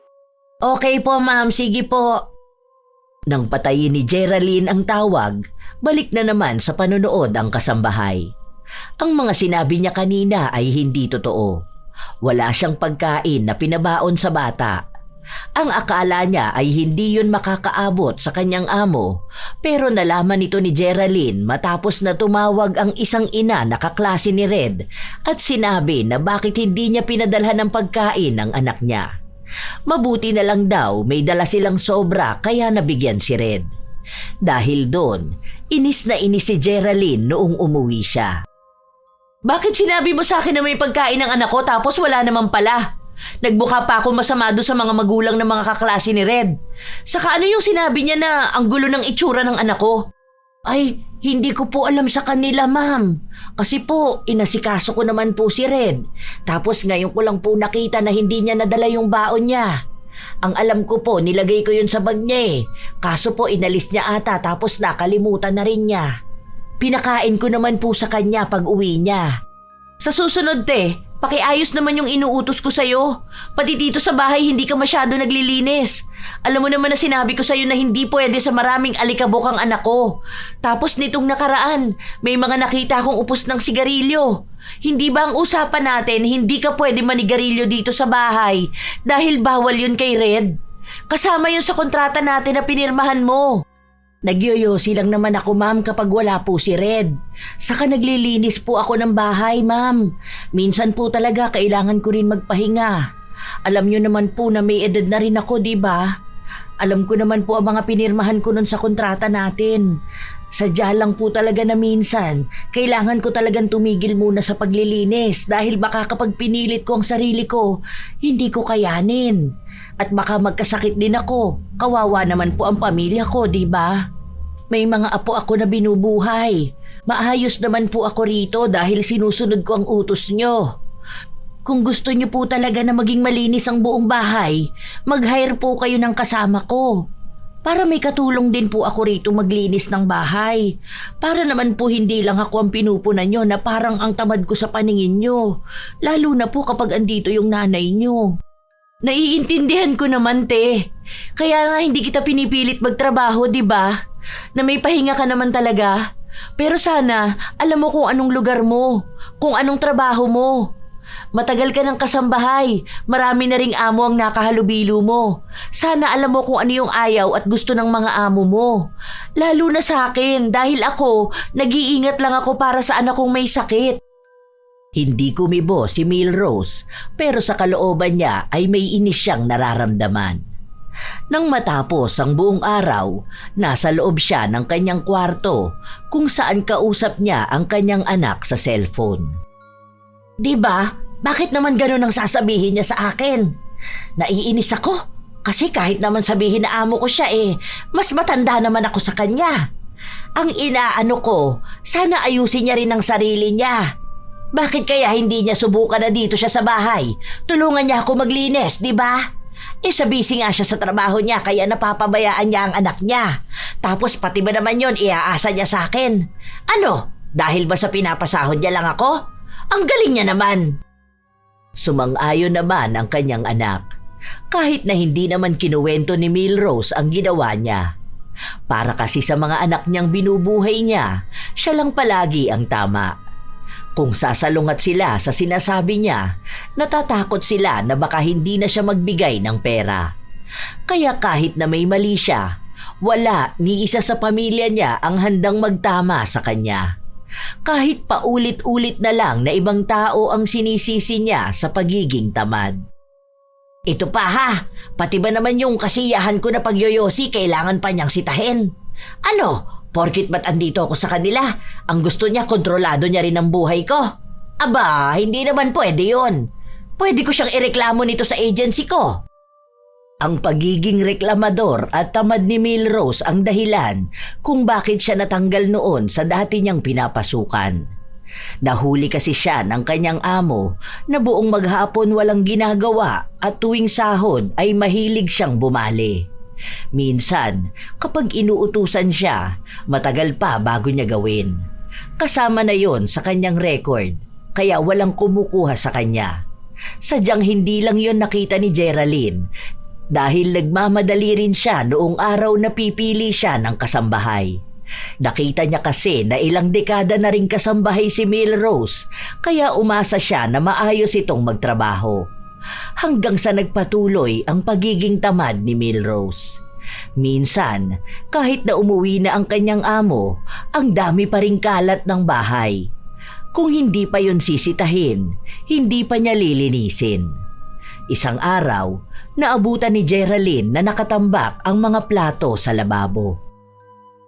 Okay po, ma'am. Sige po. Nang patayin ni Geraldine ang tawag, balik na naman sa panonood ang kasambahay. Ang mga sinabi niya kanina ay hindi totoo. Wala siyang pagkain na pinabaon sa bata. Ang akala niya ay hindi yun makakaabot sa kanyang amo, pero nalaman ito ni Geraldine matapos na tumawag ang isang ina na kaklase ni Red at sinabi na bakit hindi niya pinadalhan ng pagkain ng anak niya. Mabuti na lang daw may dala silang sobra kaya nabigyan si Red. Dahil doon, inis na inis si Geraldine noong umuwi siya. Bakit sinabi mo sa akin na may pagkain ng anak ko tapos wala naman pala? Nagbuka pa ako masama doon sa mga magulang ng mga kaklase ni Red. Saka ano yung sinabi niya na ang gulo ng itsura ng anak ko? Ay, hindi ko po alam sa kanila, ma'am. Kasi po, inasikaso ko naman po si Red. Tapos ngayon ko lang po nakita na hindi niya nadala yung baon niya. Ang alam ko po, nilagay ko yun sa bag niya eh. Kaso po, inalis niya ata tapos nakalimutan na rin niya. Pinakain ko naman po sa kanya pag uwi niya. Sa susunod, te, pakiayos naman yung inuutos ko sa'yo. Pati dito sa bahay hindi ka masyado naglilinis. Alam mo naman na sinabi ko sa'yo na hindi pwede sa maraming alikabok ang anak ko. Tapos nitong nakaraan, may mga nakita akong upos ng sigarilyo. Hindi ba ang usapan natin hindi ka pwede manigarilyo dito sa bahay dahil bawal yun kay Red? Kasama yun sa kontrata natin na pinirmahan mo. Nagyoyosi lang naman ako, ma'am, kapag wala po si Red. Saka naglilinis po ako ng bahay, ma'am. Minsan po talaga kailangan ko rin magpahinga. Alam niyo naman po na may edad na rin ako, di ba? Alam ko naman po ang mga pinirmahan ko nun sa kontrata natin. Sadya lang po talaga na minsan, kailangan ko talagang tumigil muna sa paglilinis dahil baka kapag pinilit ko ang sarili ko, hindi ko kayanin. At baka magkasakit din ako. Kawawa naman po ang pamilya ko, di ba? May mga apo ako na binubuhay. Maayos naman po ako rito dahil sinusunod ko ang utos nyo. Kung gusto nyo po talaga na maging malinis ang buong bahay, mag-hire po kayo ng kasama ko. Para may katulong din po ako rito maglinis ng bahay. Para naman po hindi lang ako ang pinupunan nyo na parang ang tamad ko sa paningin nyo. Lalo na po kapag andito yung nanay nyo. Naiintindihan ko naman, te. Kaya nga hindi kita pinipilit magtrabaho, di ba? Na may pahinga ka naman talaga. Pero sana, alam mo kung anong lugar mo, kung anong trabaho mo. Matagal ka ng kasambahay, marami na ring amo ang nakahalubilo mo. Sana alam mo kung ano yung ayaw at gusto ng mga amo mo. Lalo na sa akin dahil ako, nag-iingat lang ako para sa anak kong may sakit. Hindi kumibo si Milrose pero sa kalooban niya ay may inis siyang nararamdaman. Nang matapos ang buong araw, nasa loob siya ng kanyang kwarto kung saan kausap niya ang kanyang anak sa cellphone. Diba? Bakit naman ganun ang sasabihin niya sa akin? Naiinis ako kasi kahit naman sabihin na amo ko siya mas matanda naman ako sa kanya. Ang inaano ko, sana ayusin niya rin ang sarili niya. Bakit kaya hindi niya subukan na dito siya sa bahay? Tulungan niya ako maglinis, di ba? Sa busy nga siya sa trabaho niya kaya napapabayaan niya ang anak niya. Tapos pati ba naman yun iaasa niya sa akin? Ano? Dahil ba sa pinapasahod niya lang ako? Ang galing niya naman. Sumang-ayon naman ang kanyang anak. Kahit na hindi naman kinuwento ni Milrose ang ginawa niya. Para kasi sa mga anak niyang binubuhay niya, siya lang palagi ang tama. Kung sasalungat sila sa sinasabi niya, natatakot sila na baka hindi na siya magbigay ng pera. Kaya kahit na may mali siya, wala ni isa sa pamilya niya ang handang magtama sa kanya. Kahit paulit-ulit na lang na ibang tao ang sinisisi niya sa pagiging tamad. Ito pa ha, pati ba naman yung kasiyahan ko na pagyoyosi kailangan pa niyang sitahin? Ano? Porkit ba't andito ako sa kanila, ang gusto niya kontrolado niya rin ang buhay ko. Aba, hindi naman pwede yun. Pwede ko siyang ireklamo nito sa agency ko. Ang pagiging reklamador at tamad ni Milrose ang dahilan kung bakit siya natanggal noon sa dati niyang pinapasukan. Nahuli kasi siya ng kanyang amo na buong maghapon walang ginagawa at tuwing sahod ay mahilig siyang bumali. Minsan, kapag inuutusan siya, matagal pa bago niya gawin. Kasama na yon sa kanyang record, kaya walang kumukuha sa kanya. Sadyang hindi lang yon nakita ni Geraldine dahil nagmamadali rin siya noong araw na pipili siya ng kasambahay. Nakita niya kasi na ilang dekada na rin kasambahay si Milrose, kaya umasa siya na maayos itong magtrabaho. Hanggang sa nagpatuloy ang pagiging tamad ni Milrose. Minsan, kahit na umuwi na ang kanyang amo, ang dami pa ring kalat ng bahay. Kung hindi pa yon sisitahin, hindi pa niya lilinisin. Isang araw, naabutan ni Geraldine na nakatambak ang mga plato sa lababo.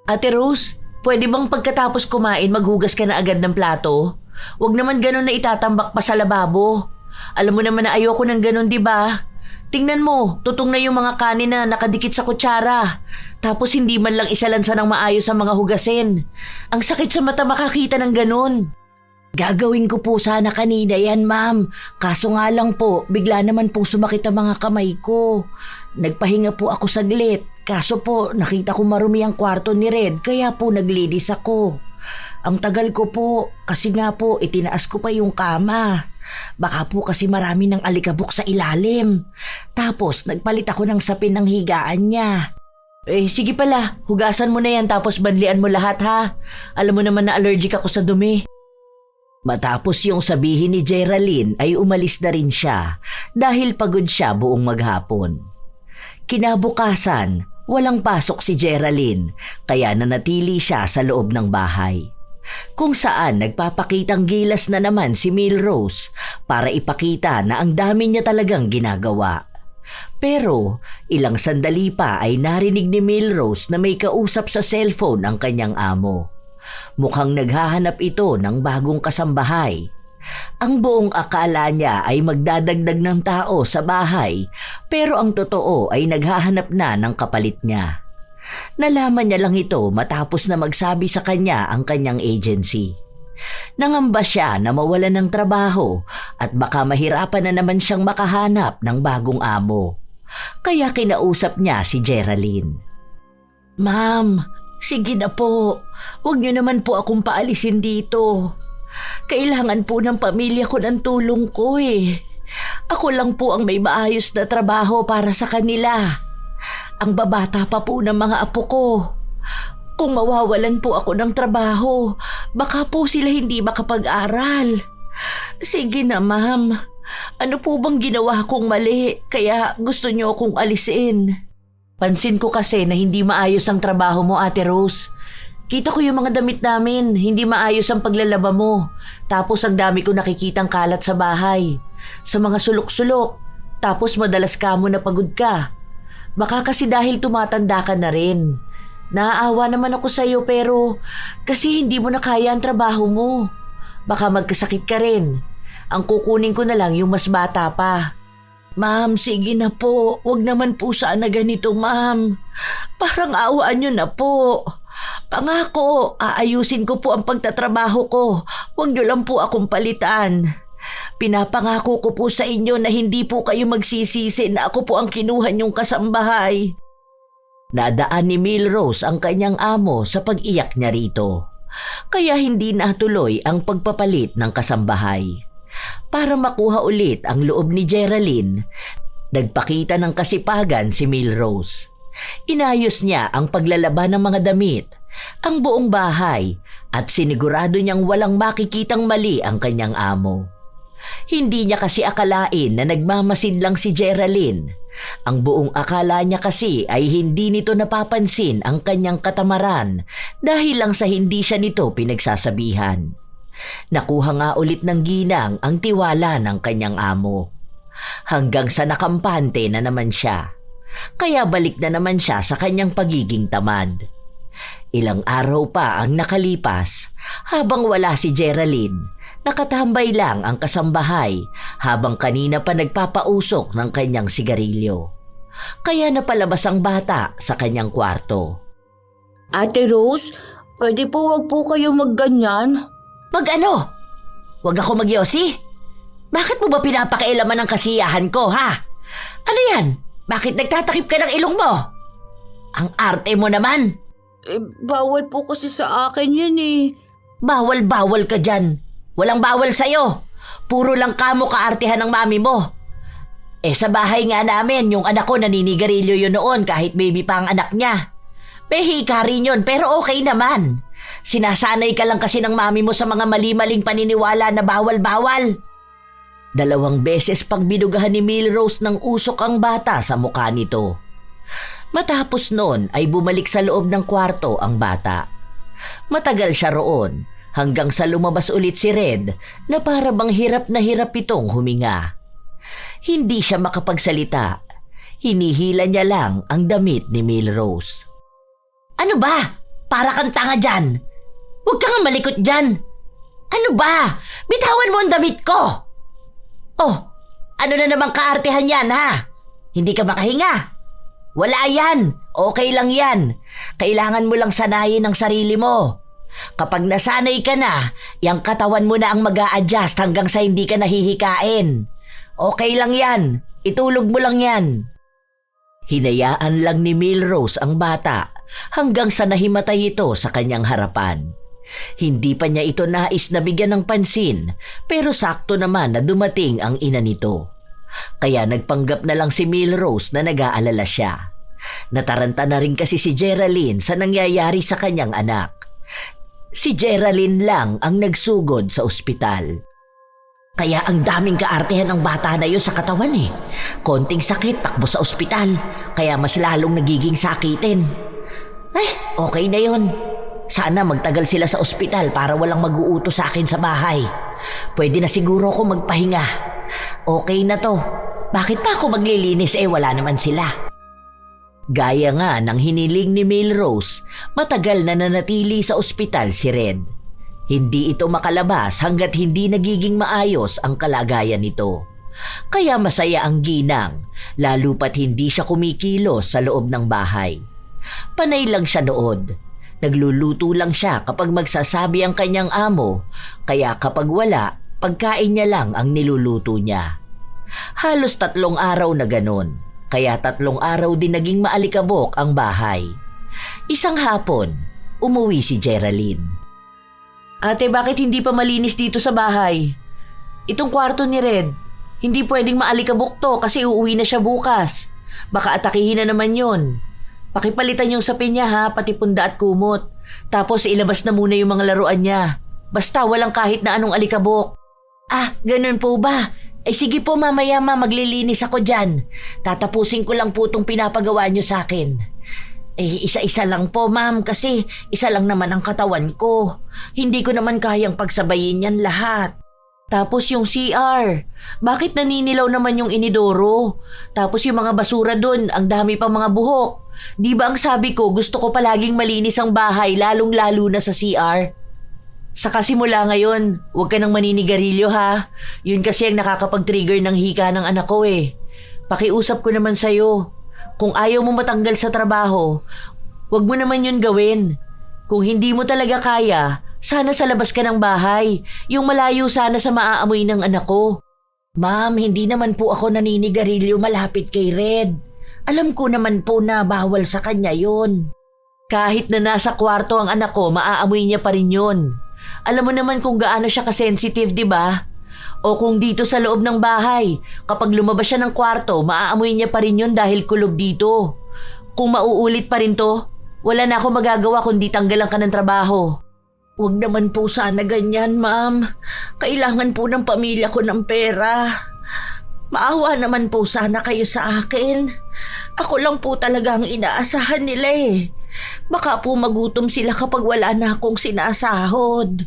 Ate Rose, pwede bang pagkatapos kumain maghugas ka na agad ng plato? Huwag naman ganun na itatambak pa sa lababo. Alam mo naman na ayoko ng ganun, di ba? Tingnan mo, tutong na yung mga kanin na nakadikit sa kutsara. Tapos hindi man lang isalansa ng maayos ang mga hugasin. Ang sakit sa mata makakita ng ganun. Gagawin ko po sana kanina yan, ma'am. Kaso nga lang po, bigla naman pong sumakit ang mga kamay ko. Nagpahinga po ako saglit. Kaso po, nakita ko marumi ang kwarto ni Red, kaya po naglinis ako. Ang tagal ko po, kasi nga po, itinaas ko pa yung kama. Baka po kasi marami ng alikabok sa ilalim. Tapos, nagpalit ako ng sapin ng higaan niya. Sige pala, hugasan mo na yan tapos banlian mo lahat ha. Alam mo naman na allergic ako sa dumi. Matapos yung sabihin ni Geraldine ay umalis na rin siya dahil pagod siya buong maghapon. Kinabukasan, walang pasok si Geraldine kaya nanatili siya sa loob ng bahay. Kung saan nagpapakitang gilas na naman si Milrose para ipakita na ang dami niya talagang ginagawa. Pero ilang sandali pa ay narinig ni Milrose na may kausap sa cellphone ang kanyang amo. Mukhang naghahanap ito ng bagong kasambahay. Ang buong akala niya ay magdadagdag ng tao sa bahay, pero ang totoo ay naghahanap na ng kapalit niya. Nalaman niya lang ito matapos na magsabi sa kanya ang kanyang agency. Nangamba siya na mawalan ng trabaho at baka mahirapan na naman siyang makahanap ng bagong amo. Kaya kinausap niya si Geraldine. Ma'am, sige na po. Huwag niyo naman po akong paalisin dito. Kailangan po ng pamilya ko ng tulong ko eh. Ako lang po ang may maayos na trabaho para sa kanila. Ang babata pa po ng mga apo ko. Kung mawawalan po ako ng trabaho, baka po sila hindi makapag-aral. Sige na, ma'am. Ano po bang ginawa kong mali kaya gusto niyo akong alisin? Pansin ko kasi na hindi maayos ang trabaho mo, Ate Rose. Kita ko yung mga damit namin, hindi maayos ang paglalaba mo. Tapos ang dami ko nakikitang kalat sa bahay. Sa mga sulok-sulok. Tapos madalas ka mo na pagod ka. Baka kasi dahil tumatanda ka na rin. Naaawa naman ako sa'yo pero kasi hindi mo na kaya ang trabaho mo. Baka magkasakit ka rin. Ang kukunin ko na lang yung mas bata pa. Ma'am, sige na po. Huwag naman po sana ganito, ma'am. Parang awaan niyo na po. Pangako, aayusin ko po ang pagtatrabaho ko. Huwag niyo lang po akong palitan. Pinapangako ko po sa inyo na hindi po kayo magsisisi na ako po ang kinuha niyong kasambahay. Nadaan ni Milrose ang kanyang amo sa pag-iyak niya rito. Kaya hindi natuloy ang pagpapalit ng kasambahay. Para makuha ulit ang loob ni Geraldine, nagpakita ng kasipagan si Milrose. Inayos niya ang paglalaba ng mga damit, ang buong bahay at sinigurado niyang walang makikitang mali ang kanyang amo. Hindi niya kasi akalain na nagmamasid lang si Geraldine. Ang buong akala niya kasi ay hindi nito napapansin ang kanyang katamaran dahil lang sa hindi siya nito pinagsasabihan. Nakuha nga ulit ng ginang ang tiwala ng kanyang amo. Hanggang sa nakampante na naman siya. Kaya balik na naman siya sa kanyang pagiging tamad. Ilang araw pa ang nakalipas habang wala si Geraldine. Nakatambay lang ang kasambahay habang kanina pa nagpapausok ng kanyang sigarilyo. Kaya napalabas ang bata sa kanyang kwarto. Ate Rose, pwede po wag po kayo magganyan? Mag-ano? Wag ako magyosi? Bakit mo ba pinapakailaman ang kasiyahan ko, ha? Ano yan? Bakit nagtatakip ka ng ilong mo? Ang arte mo naman. Bawal po kasi sa akin yan eh. Bawal-bawal ka dyan. Walang bawal sa'yo. Puro lang kamo kaartehan ng mami mo. Sa bahay nga namin, yung anak ko naninigarilyo yun noon kahit baby pa ang anak niya. Behika rin yun, pero okay naman. Sinasanay ka lang kasi ng mami mo sa mga mali-maling paniniwala na bawal-bawal. 2 beses pang binugahan ni Milrose ng usok ang bata sa mukha nito. Matapos noon ay bumalik sa loob ng kwarto ang bata. Matagal siya roon hanggang sa lumabas ulit si Red na para bang hirap na hirap itong huminga. Hindi siya makapagsalita. Hinihila niya lang ang damit ni Milrose. Ano ba? Para kang tanga dyan. Huwag ka nga malikot dyan. Ano ba? Bitawan mo ang damit ko. Oh, ano na namang kaartehan yan ha? Hindi ka makahinga. Wala yan. Okay lang yan. Kailangan mo lang sanayin ang sarili mo. Kapag nasanay ka na, yung katawan mo na ang mag-a-adjust hanggang sa hindi ka nahihikain. Okay lang yan. Itulog mo lang yan. Hinayaan lang ni Milrose ang bata hanggang sa nahimatay ito sa kanyang harapan. Hindi pa niya ito nais na bigyan ng pansin pero sakto naman na dumating ang ina nito. Kaya nagpanggap na lang si Milrose na nag-aalala siya. Nataranta na rin kasi si Geraldine sa nangyayari sa kanyang anak. Si Geraldine lang ang nagsugod sa ospital. Kaya ang daming kaartehan ng bata na yun sa katawan eh. Konting sakit, takbo sa ospital. Kaya mas lalong nagiging sakitin. Ay, okay na yun. Sana magtagal sila sa ospital para walang mag-uutos sa akin sa bahay. Pwede na siguro ako magpahinga. Okay na to. Bakit pa ako maglilinis wala naman sila? Gaya nga ng hiniling ni Milrose, matagal na nanatili sa ospital si Red. Hindi ito makalabas hanggat hindi nagiging maayos ang kalagayan nito. Kaya masaya ang ginang, lalo pat hindi siya kumikilos sa loob ng bahay. Panay lang siya nood. Nagluluto lang siya kapag magsasabi ang kanyang amo, kaya kapag wala, pagkain niya lang ang niluluto niya. Halos 3 araw na ganon, kaya 3 araw din naging maalikabok ang bahay. Isang hapon, umuwi si Geraldine. Ate, bakit hindi pa malinis dito sa bahay? Itong kwarto ni Red, hindi pwedeng maalikabok to kasi uuwi na siya bukas. Baka atakihin na naman yun. Pakipalitan yung sapin niya ha, pati punda at kumot. Tapos ilabas na muna yung mga laruan niya. Basta walang kahit na anong alikabok. Ah, ganun po ba? Sige po mamaya maglilinis ako dyan. Tatapusin ko lang po itong pinapagawa niyo sa akin. Isa-isa lang po ma'am kasi isa lang naman ang katawan ko. Hindi ko naman kayang pagsabayin yan lahat. Tapos yung CR, bakit naninilaw naman yung inidoro? Tapos yung mga basura dun, ang dami pang mga buhok. Di ba ang sabi ko gusto ko palaging malinis ang bahay lalong-lalo na sa CR? Saka simula ngayon, huwag ka nang maninigarilyo ha. Yun kasi ang nakakapag-trigger ng hika ng anak ko eh. Pakiusap ko naman sa'yo. Kung ayaw mo matanggal sa trabaho, huwag mo naman yun gawin. Kung hindi mo talaga kaya, sana sa labas ka ng bahay. Yung malayo sana sa maaamoy ng anak ko. Ma'am, hindi naman po ako naninigarilyo malapit kay Red. Alam ko naman po na bawal sa kanya yun. Kahit na nasa kwarto ang anak ko, maaamoy niya pa rin yun. Alam mo naman kung gaano siya kasensitive, di ba? O kung dito sa loob ng bahay, kapag lumabas siya ng kwarto, maaamoy niya pa rin yun dahil kulob dito. Kung mauulit pa rin to, wala na ako magagawa kundi tanggalan ka ng trabaho. Huwag naman po sana ganyan, ma'am. Kailangan po ng pamilya ko ng pera. Maawa naman po sana kayo sa akin. Ako lang po talaga ang inaasahan nila eh. Baka po magutom sila kapag wala na akong sinasahod.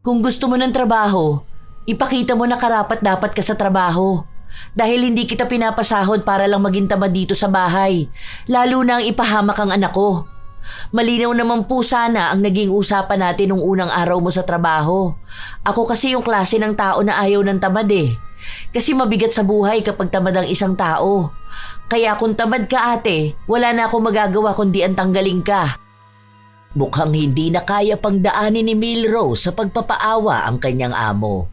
Kung gusto mo ng trabaho, ipakita mo na karapat-dapat ka sa trabaho. Dahil hindi kita pinapasahod para lang maging tamad dito sa bahay. Lalo na ang ipahamak ang anak ko. Malinaw naman po sana ang naging usapan natin nung unang araw mo sa trabaho. Ako kasi yung klase ng tao na ayaw ng tamad eh. Kasi mabigat sa buhay kapag tamad ang isang tao. Kaya kung tamad ka ate, wala na akong magagawa kundi ang tanggalin ka. Mukhang hindi na kaya pang daanin ni Milrose sa pagpapaawa ang kanyang amo.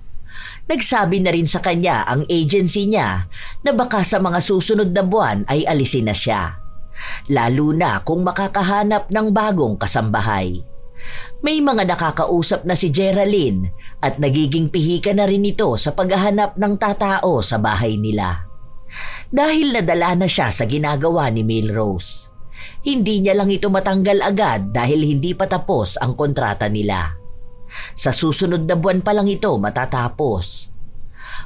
Nagsabi na rin sa kanya ang agency niya na baka sa mga susunod na buwan ay alisin na siya. Lalo na kung makakahanap ng bagong kasambahay. May mga nakakausap na si Geraldine at nagiging pihika na rin ito sa paghahanap ng tatao sa bahay nila. Dahil nadala na siya sa ginagawa ni Milrose. Hindi niya lang ito matanggal agad dahil hindi pa tapos ang kontrata nila. Sa susunod na buwan pa lang ito matatapos.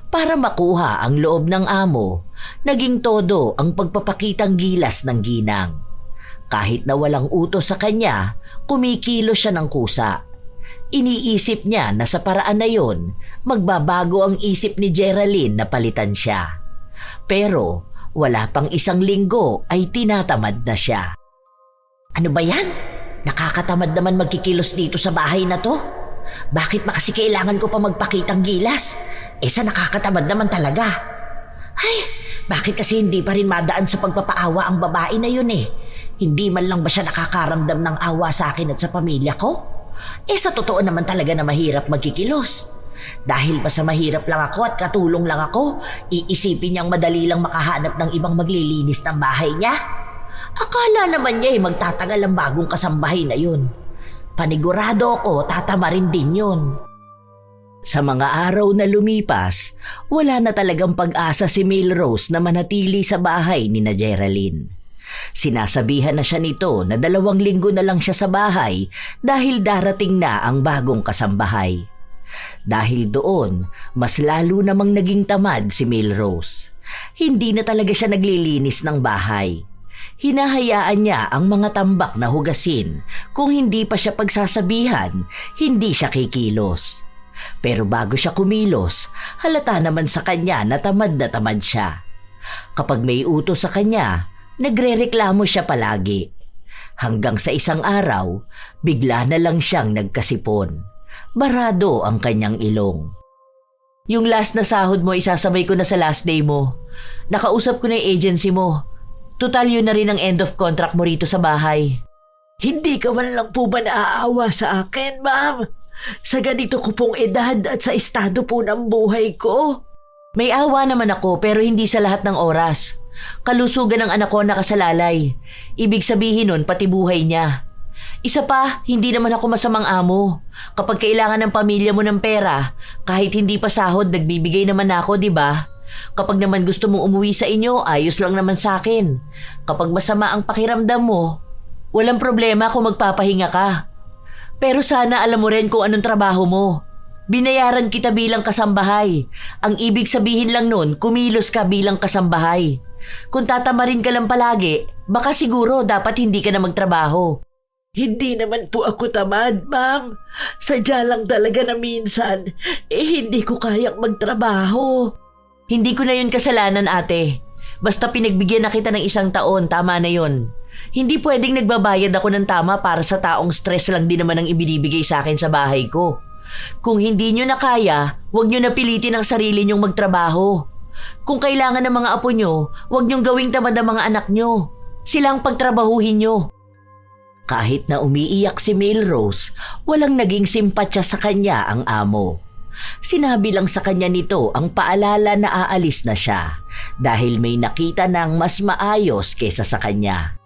Para makuha ang loob ng amo, naging todo ang pagpapakitang gilas ng ginang. Kahit na walang utos sa kanya, kumikilos siya ng kusa. Iniisip niya na sa paraan na yon, magbabago ang isip ni Geraldine na palitan siya. Pero wala pang 1 linggo ay tinatamad na siya. Ano ba yan? Nakakatamad naman magkikilos dito sa bahay na to. Bakit ba kasi kailangan ko pa magpakitang gilas? Sa nakakatamad naman talaga. Ay, bakit kasi hindi pa rin madaan sa pagpapaawa ang babae na yun eh? Hindi man lang ba siya nakakaramdam ng awa sa akin at sa pamilya ko? Sa totoo naman talaga na mahirap magkikilos. Dahil ba sa mahirap lang ako at katulong lang ako, iisipin niyang madali lang makahanap ng ibang maglilinis ng bahay niya? Akala naman niya magtatagal ang bagong kasambahay na yun. Panigurado ako, tatamarin din yun. Sa mga araw na lumipas, wala na talagang pag-asa si Melrose na manatili sa bahay ni na Geraldine. Sinasabihan na siya nito na 2 linggo na lang siya sa bahay dahil darating na ang bagong kasambahay. Dahil doon, mas lalo namang naging tamad si Melrose. Hindi na talaga siya naglilinis ng bahay. Hinahayaan niya ang mga tambak na hugasin. Kung hindi pa siya pagsasabihan, hindi siya kikilos. Pero bago siya kumilos, halata naman sa kanya na tamad siya. Kapag may utos sa kanya, nagrereklamo siya palagi. Hanggang sa isang araw, bigla na lang siyang nagkasipon. Barado ang kanyang ilong. Yung last na sahod mo, isasabay ko na sa last day mo. Nakausap ko na yung agency mo. Total yun na rin ang end of contract mo rito sa bahay. Hindi ka man lang po ba naaawa sa akin, ma'am? Sa ganito ko pong edad at sa estado po ng buhay ko. May awa naman ako pero hindi sa lahat ng oras. Kalusugan ng anak ko nakasalalay. Ibig sabihin nun pati buhay niya. Isa pa, hindi naman ako masamang amo. Kapag kailangan ng pamilya mo ng pera, kahit hindi pa sahod, nagbibigay naman ako, di ba? Kapag naman gusto mong umuwi sa inyo, ayos lang naman sa akin. Kapag masama ang pakiramdam mo, walang problema kung magpapahinga ka. Pero sana alam mo rin kung anong trabaho mo. Binayaran kita bilang kasambahay. Ang ibig sabihin lang nun, kumilos ka bilang kasambahay. Kung tatamarin ka lang palagi, baka siguro dapat hindi ka na magtrabaho. Hindi naman po ako tamad, ma'am. Sadya lang talaga na minsan, hindi ko kayang magtrabaho. Hindi ko na yun kasalanan, ate. Basta pinagbigyan na kita ng 1 taon, tama na yun. Hindi pwedeng nagbabayad ako ng tama para sa taong stress lang din naman ang ibinibigay sa akin sa bahay ko. Kung hindi nyo na kaya, huwag nyo napilitin ang sarili nyong magtrabaho. Kung kailangan ng mga apo nyo, huwag nyong gawing tamad ang mga anak nyo. Silang pagtrabahuhin nyo. Kahit na umiiyak si Melrose, walang naging simpatya sa kanya ang amo. Sinabi lang sa kanya nito ang paalala na aalis na siya dahil may nakita ng mas maayos kesa sa kanya.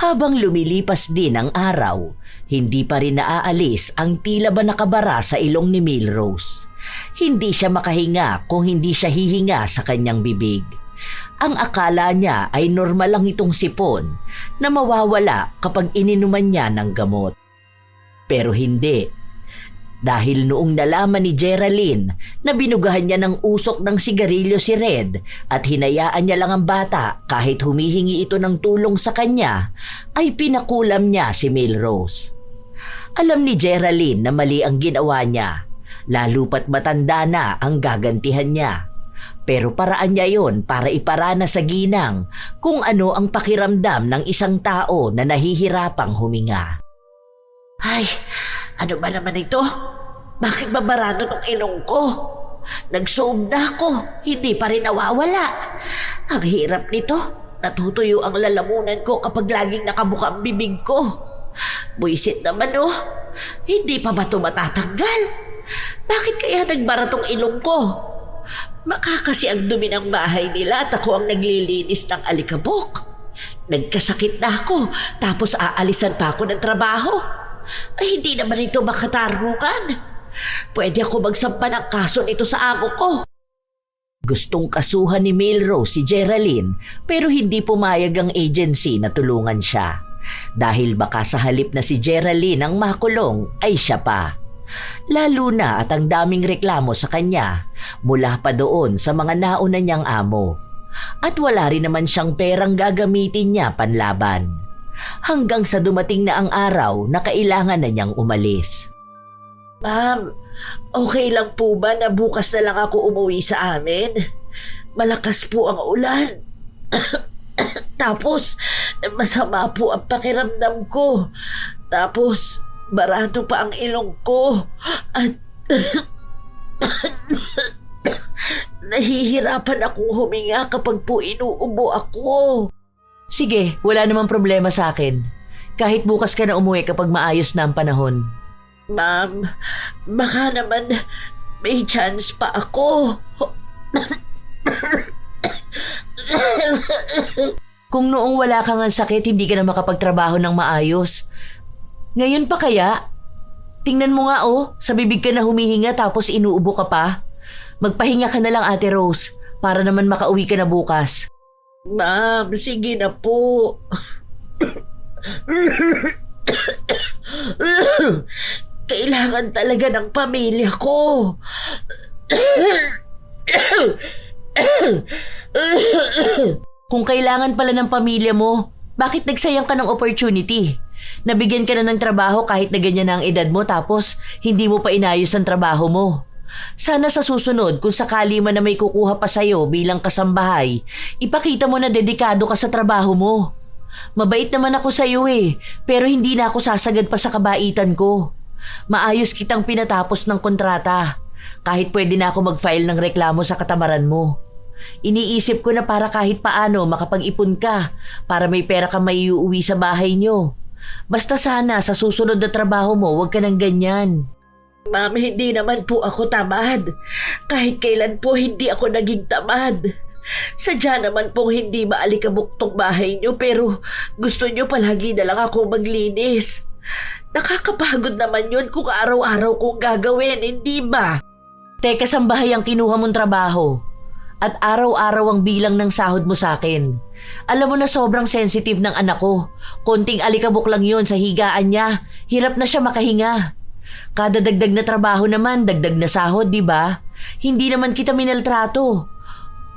Habang lumilipas din ang araw, hindi pa rin naaalis ang tila ba nakabara sa ilong ni Melrose. Hindi siya makahinga kung hindi siya hihinga sa kanyang bibig. Ang akala niya ay normal lang itong sipon na mawawala kapag ininuman niya ng gamot. Pero hindi. Dahil noong nalaman ni Geraldine na binugahan niya ng usok ng sigarilyo si Red at hinayaan niya lang ang bata kahit humihingi ito ng tulong sa kanya, ay pinakulam niya si Melrose. Alam ni Geraldine na mali ang ginawa niya, lalo pat matanda na ang gagantihan niya. Pero paraan niya yon para iparana sa ginang kung ano ang pakiramdam ng isang tao na nahihirapang huminga. Ay, ano ba naman ito? Bakit ba barado tong ilong ko? Nagsuom na ako, hindi pa rin nawawala. Ang hirap nito, natutuyo ang lalamunan ko kapag laging nakabuka ang bibig ko. Buisit naman oh, hindi pa ba ito matatanggal? Bakit kaya nagbara tong ilong ko? Baka kasi ang dumi ng bahay nila at ako ang naglilinis ng alikabok. Nagkasakit na ako tapos aalisan pa ako ng trabaho. Ay hindi naman ito makatarungan. Pwede ako magsampa ng kaso nito sa amo ko. Gustong kasuhan ni Melrose si Geraldine pero hindi pumayag ang agency na tulungan siya. Dahil baka sa halip na si Geraldine ang makulong ay siya pa. Lalo na at ang daming reklamo sa kanya mula pa doon sa mga nauna niyang amo. At wala rin naman siyang perang gagamitin niya panlaban. Hanggang sa dumating na ang araw na kailangan na niyang umalis. Ma'am, okay lang po ba na bukas na lang ako umuwi sa amin? malakas po ang ulan. Tapos, masama po ang pakiramdam ko. Tapos, barado pa ang ilong ko. At nahihirapan akong huminga kapag po inuubo ako. Sige, wala namang problema sa akin. Kahit bukas ka na umuwi kapag maayos na ang panahon. Ma'am, baka naman may chance pa ako. Kung noong wala kang ang sakit, hindi ka na makapagtrabaho ng maayos. Ngayon pa kaya? Tingnan mo nga sa bibig ka na humihinga tapos inuubo ka pa. Magpahinga ka na lang, Ate Rose, para naman makauwi ka na bukas. Ma'am, sige na po. Kailangan talaga ng pamilya ko. Kung kailangan pala ng pamilya mo, bakit nagsayang ka ng opportunity? Nabigyan ka na ng trabaho kahit na ganyan na ang edad mo tapos hindi mo pa inayos ang trabaho mo. Sana sa susunod kung sakali man na may kukuha pa sa'yo bilang kasambahay, ipakita mo na dedikado ka sa trabaho mo. Mabait naman ako sa'yo pero hindi na ako sasagad pa sa kabaitan ko. Maayos kitang pinatapos ng kontrata. Kahit pwede na ako mag-file ng reklamo sa katamaran mo. Iniisip ko na para kahit paano makapag-ipon ka para may pera kang maiuwi sa bahay nyo. Basta sana sa susunod na trabaho mo huwag ka ng ganyan. Ma'am, hindi naman po ako tamad. Kahit kailan po hindi ako naging tamad. Sadya naman pong hindi maalikabok tong bahay nyo pero gusto nyo palagi na lang ako maglinis. Nakakapagod naman yun kung araw-araw kong gagawin, hindi ba? Teka, sambahay ang kinuha mong trabaho. At araw-araw ang bilang ng sahod mo sa akin. Alam mo na sobrang sensitive ng anak ko. Konting alikabok lang yon sa higaan niya. Hirap na siya makahinga. Kada dagdag na trabaho naman, dagdag na sahod, di ba? Hindi naman kita minaltrato.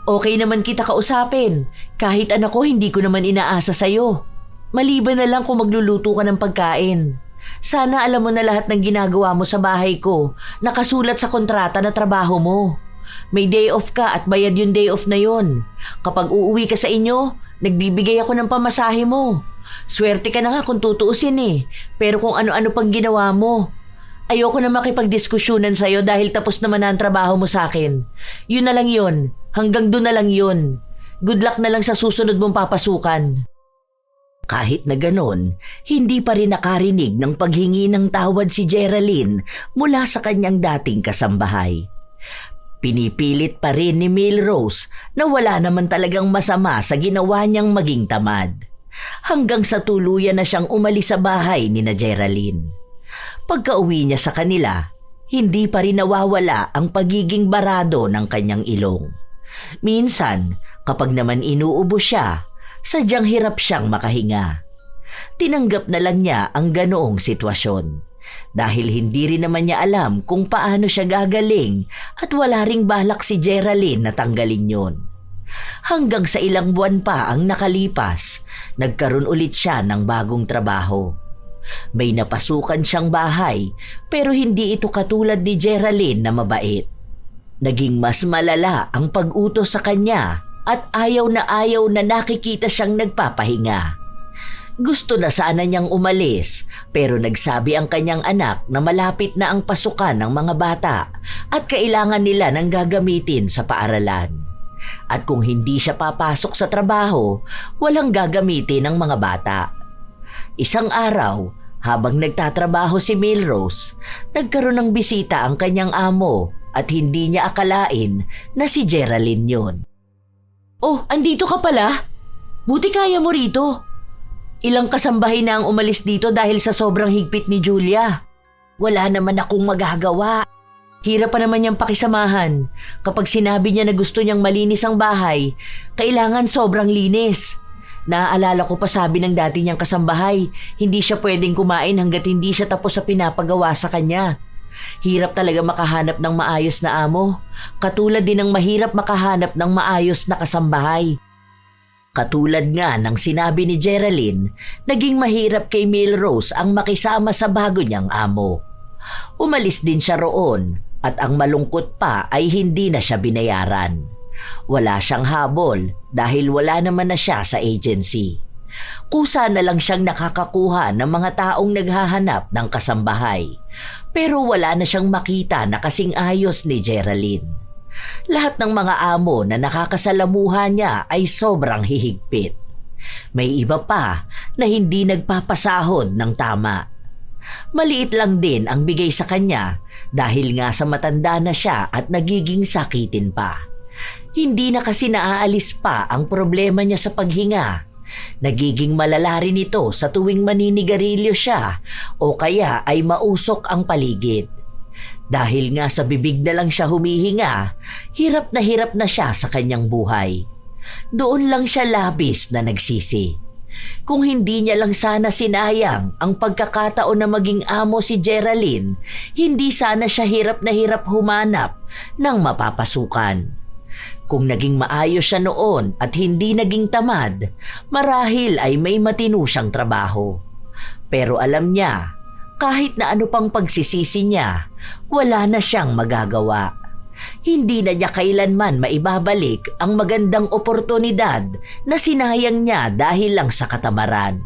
Okay naman kita kausapin. Kahit anak ko, hindi ko naman inaasa sa'yo. Maliban na lang kung magluluto ka ng pagkain. Sana alam mo na lahat ng ginagawa mo sa bahay ko. Nakasulat sa kontrata na trabaho mo. May day off ka at bayad yung day off na yon. Kapag uuwi ka sa inyo, nagbibigay ako ng pamasahe mo. Swerte ka na nga kung tutuusin Pero kung ano-ano pang ginawa mo. Ayoko na makipagdiskusyonan sa'yo dahil tapos naman na ang trabaho mo sa akin. Yun na lang yun. Hanggang doon na lang yun. Good luck na lang sa susunod mong papasukan. Kahit na ganon, hindi pa rin nakarinig ng paghingi ng tawad si Geraldine mula sa kanyang dating kasambahay. Pinipilit pa rin ni Milrose na wala naman talagang masama sa ginawa niyang maging tamad. Hanggang sa tuluyan na siyang umalis sa bahay ni na Geraldine. Pagka-uwi niya sa kanila, hindi pa rin nawawala ang pagiging barado ng kanyang ilong. Minsan, kapag naman inuubo siya, sadyang hirap siyang makahinga. Tinanggap na lang niya ang ganoong sitwasyon. Dahil hindi rin naman niya alam kung paano siya gagaling at wala ring balak si Geraldine na tanggalin yon. Hanggang sa ilang buwan pa ang nakalipas, nagkaroon ulit siya ng bagong trabaho. May napasukan siyang bahay pero hindi ito katulad ni Geraldine na mabait. Naging mas malala ang pag-utos sa kanya at ayaw na nakikita siyang nagpapahinga. Gusto na sana niyang umalis pero nagsabi ang kanyang anak na malapit na ang pasukan ng mga bata at kailangan nila ng gagamitin sa paaralan. At kung hindi siya papasok sa trabaho, walang gagamitin ng mga bata. Isang araw, habang nagtatrabaho si Milrose, nagkaroon ng bisita ang kanyang amo at hindi niya akalain na si Geraldine yun. Oh, andito ka pala? Buti kaya mo rito. Ilang kasambahay na ang umalis dito dahil sa sobrang higpit ni Julia. Wala naman akong magagawa. Hirap pa naman niyang pakisamahan. Kapag sinabi niya na gusto niyang malinis ang bahay, kailangan sobrang linis. Naaalala ko pa sabi ng dati niyang kasambahay, hindi siya pwedeng kumain hanggat hindi siya tapos sa pinapagawa sa kanya. Hirap talaga makahanap ng maayos na amo. Katulad din ng mahirap makahanap ng maayos na kasambahay. Katulad nga ng sinabi ni Geraldine, naging mahirap kay Milrose ang makisama sa bago niyang amo. Umalis din siya roon at ang malungkot pa ay hindi na siya binayaran. Wala siyang habol dahil wala naman na siya sa agency. Kusa na lang siyang nakakakuha ng mga taong naghahanap ng kasambahay. Pero wala na siyang makita na kasing ayos ni Geraldine. Lahat ng mga amo na nakakasalamuha niya ay sobrang hihigpit. May iba pa na hindi nagpapasahod ng tama. Maliit lang din ang bigay sa kanya dahil nga sa matanda na siya at nagiging sakitin pa. Hindi na kasi naaalis pa ang problema niya sa paghinga. Nagiging malala rin ito sa tuwing maninigarilyo siya o kaya ay mausok ang paligid. Dahil nga sa bibig na lang siya humihinga, hirap na siya sa kanyang buhay. Doon lang siya labis na nagsisi. Kung hindi niya lang sana sinayang ang pagkakataon na maging amo si Geraldine, hindi sana siya hirap na hirap humanap ng mapapasukan. Kung naging maayos siya noon at hindi naging tamad, marahil ay may matino siyang trabaho. Pero alam niya, kahit na ano pang pagsisisi niya, wala na siyang magagawa. Hindi na niya kailanman maibabalik ang magandang oportunidad na sinayang niya dahil lang sa katamaran.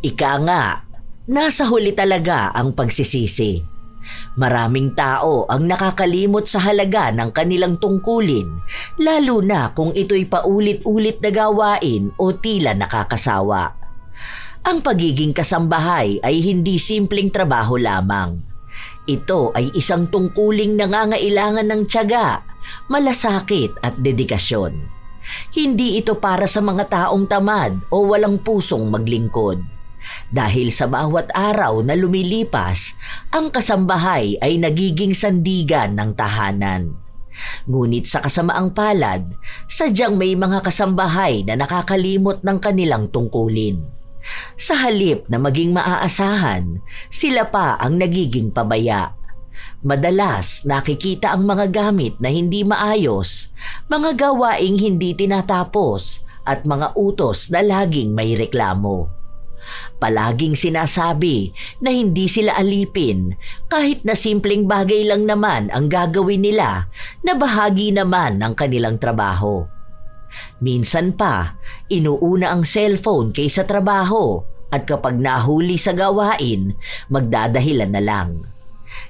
Ika nga, nasa huli talaga ang pagsisisi. Maraming tao ang nakakalimot sa halaga ng kanilang tungkulin, lalo na kung ito'y paulit-ulit na gawain o tila nakakasawa. Ang pagiging kasambahay ay hindi simpleng trabaho lamang. Ito ay isang tungkuling nangangailangan ng tiyaga, malasakit at dedikasyon. Hindi ito para sa mga taong tamad o walang pusong maglingkod. Dahil sa bawat araw na lumilipas, ang kasambahay ay nagiging sandigan ng tahanan. Ngunit sa kasamaang palad, sadyang may mga kasambahay na nakakalimot ng kanilang tungkulin. Sa halip na maging maaasahan, sila pa ang nagiging pabaya. Madalas nakikita ang mga gamit na hindi maayos, mga gawaing hindi tinatapos at mga utos na laging may reklamo. Palaging sinasabi na hindi sila alipin kahit na simpleng bagay lang naman ang gagawin nila na bahagi naman ng kanilang trabaho. Minsan pa, inuuna ang cellphone kaysa trabaho at kapag nahuli sa gawain, magdadahilan na lang.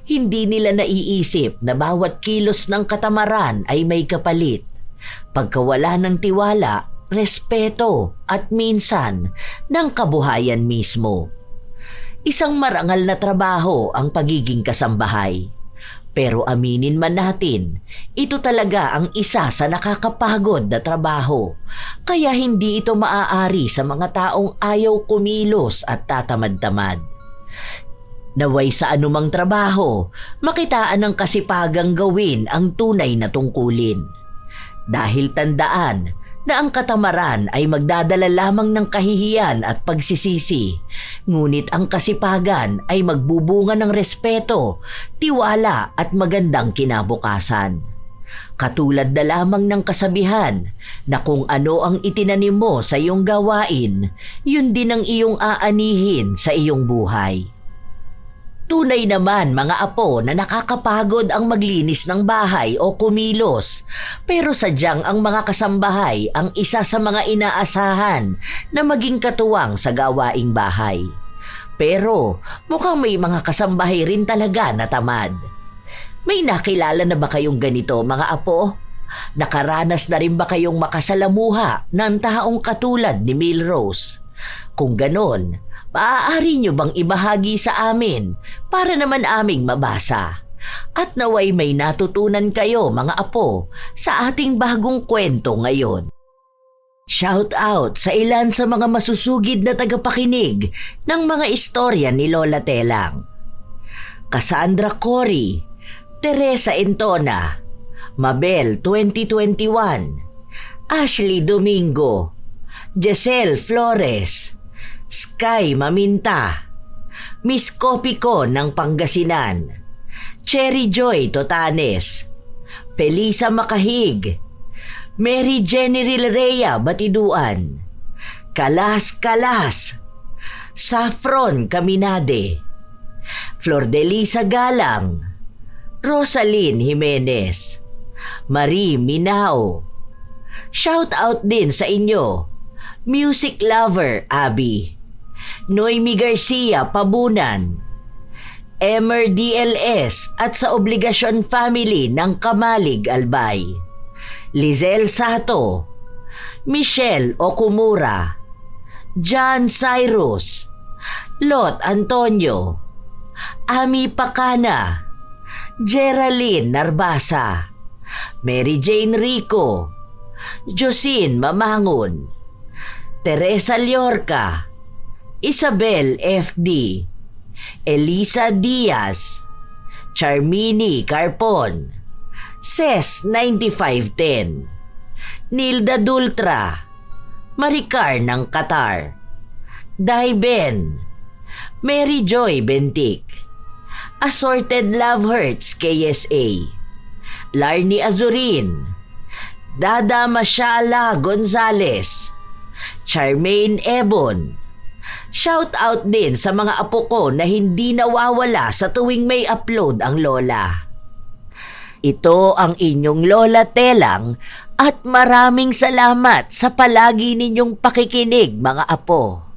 Hindi nila naiisip na bawat kilos ng katamaran ay may kapalit. Pagkawala ng tiwala, respeto at minsan ng kabuhayan mismo. Isang marangal na trabaho ang pagiging kasambahay. Pero aminin man natin, ito talaga ang isa sa nakakapagod na trabaho. Kaya hindi ito maaari sa mga taong ayaw kumilos at tatamad-tamad. Naway sa anumang trabaho, makitaan ng kasipagang gawin ang tunay na tungkulin. Dahil tandaan na ang katamaran ay magdadala lamang ng kahihiyan at pagsisisi, ngunit ang kasipagan ay magbubunga ng respeto, tiwala at magandang kinabukasan. Katulad na lamang ng kasabihan na kung ano ang itinanim mo sa iyong gawain, yun din ang iyong aanihin sa iyong buhay. Tunay naman mga apo na nakakapagod ang maglinis ng bahay o kumilos, pero sadyang ang mga kasambahay ang isa sa mga inaasahan na maging katuwang sa gawaing bahay. Pero mukhang may mga kasambahay rin talaga na tamad. May nakilala na ba kayong ganito mga apo? Nakaranas na rin ba kayong makasalamuha ng taong katulad ni Milrose? Kung ganon, maaari nyo bang ibahagi sa amin para naman aming mabasa? At naway may natutunan kayo mga apo sa ating bagong kwento ngayon. Shout out sa ilan sa mga masusugid na tagapakinig ng mga istorya ni Lola Telang. Cassandra Cory, Teresa Entona, Mabel 2021, Ashley Domingo, Giselle Flores, Sky Maminta, Miss Copico ng Pangasinan, Cherry Joy Totanes, Felisa Makahig, Mary Jenny Rilrea Batiduan, Kalas Kalas, Saffron Caminade, Flor de Lisa Galang, Rosaline Jimenez, Marie Minao. Shout out din sa inyo, music lover Abby. Noemi Garcia Pabunan. Emer DLS at sa Obligasyon Family ng Kamalig Albay. Lizelle Sato. Michelle Okumura. John Cyrus. Lot Antonio. Ami Pacana. Geraldine Narbasa. Mary Jane Rico. Josine Mamangon. Teresa Llorca. Isabel FD. Elisa Diaz. Charmini Carpon. Ces 9510. Nilda Dultra. Maricar ng Qatar. Daiben. Mary Joy Bentic. Assorted Love Hurts KSA. Larny Azurin. Dada Mashala Gonzales. Charmaine Ebon. Shout out din sa mga apo ko na hindi nawawala sa tuwing may upload ang lola. Ito ang inyong Lola Telang at maraming salamat sa palagi ninyong pakikinig mga apo.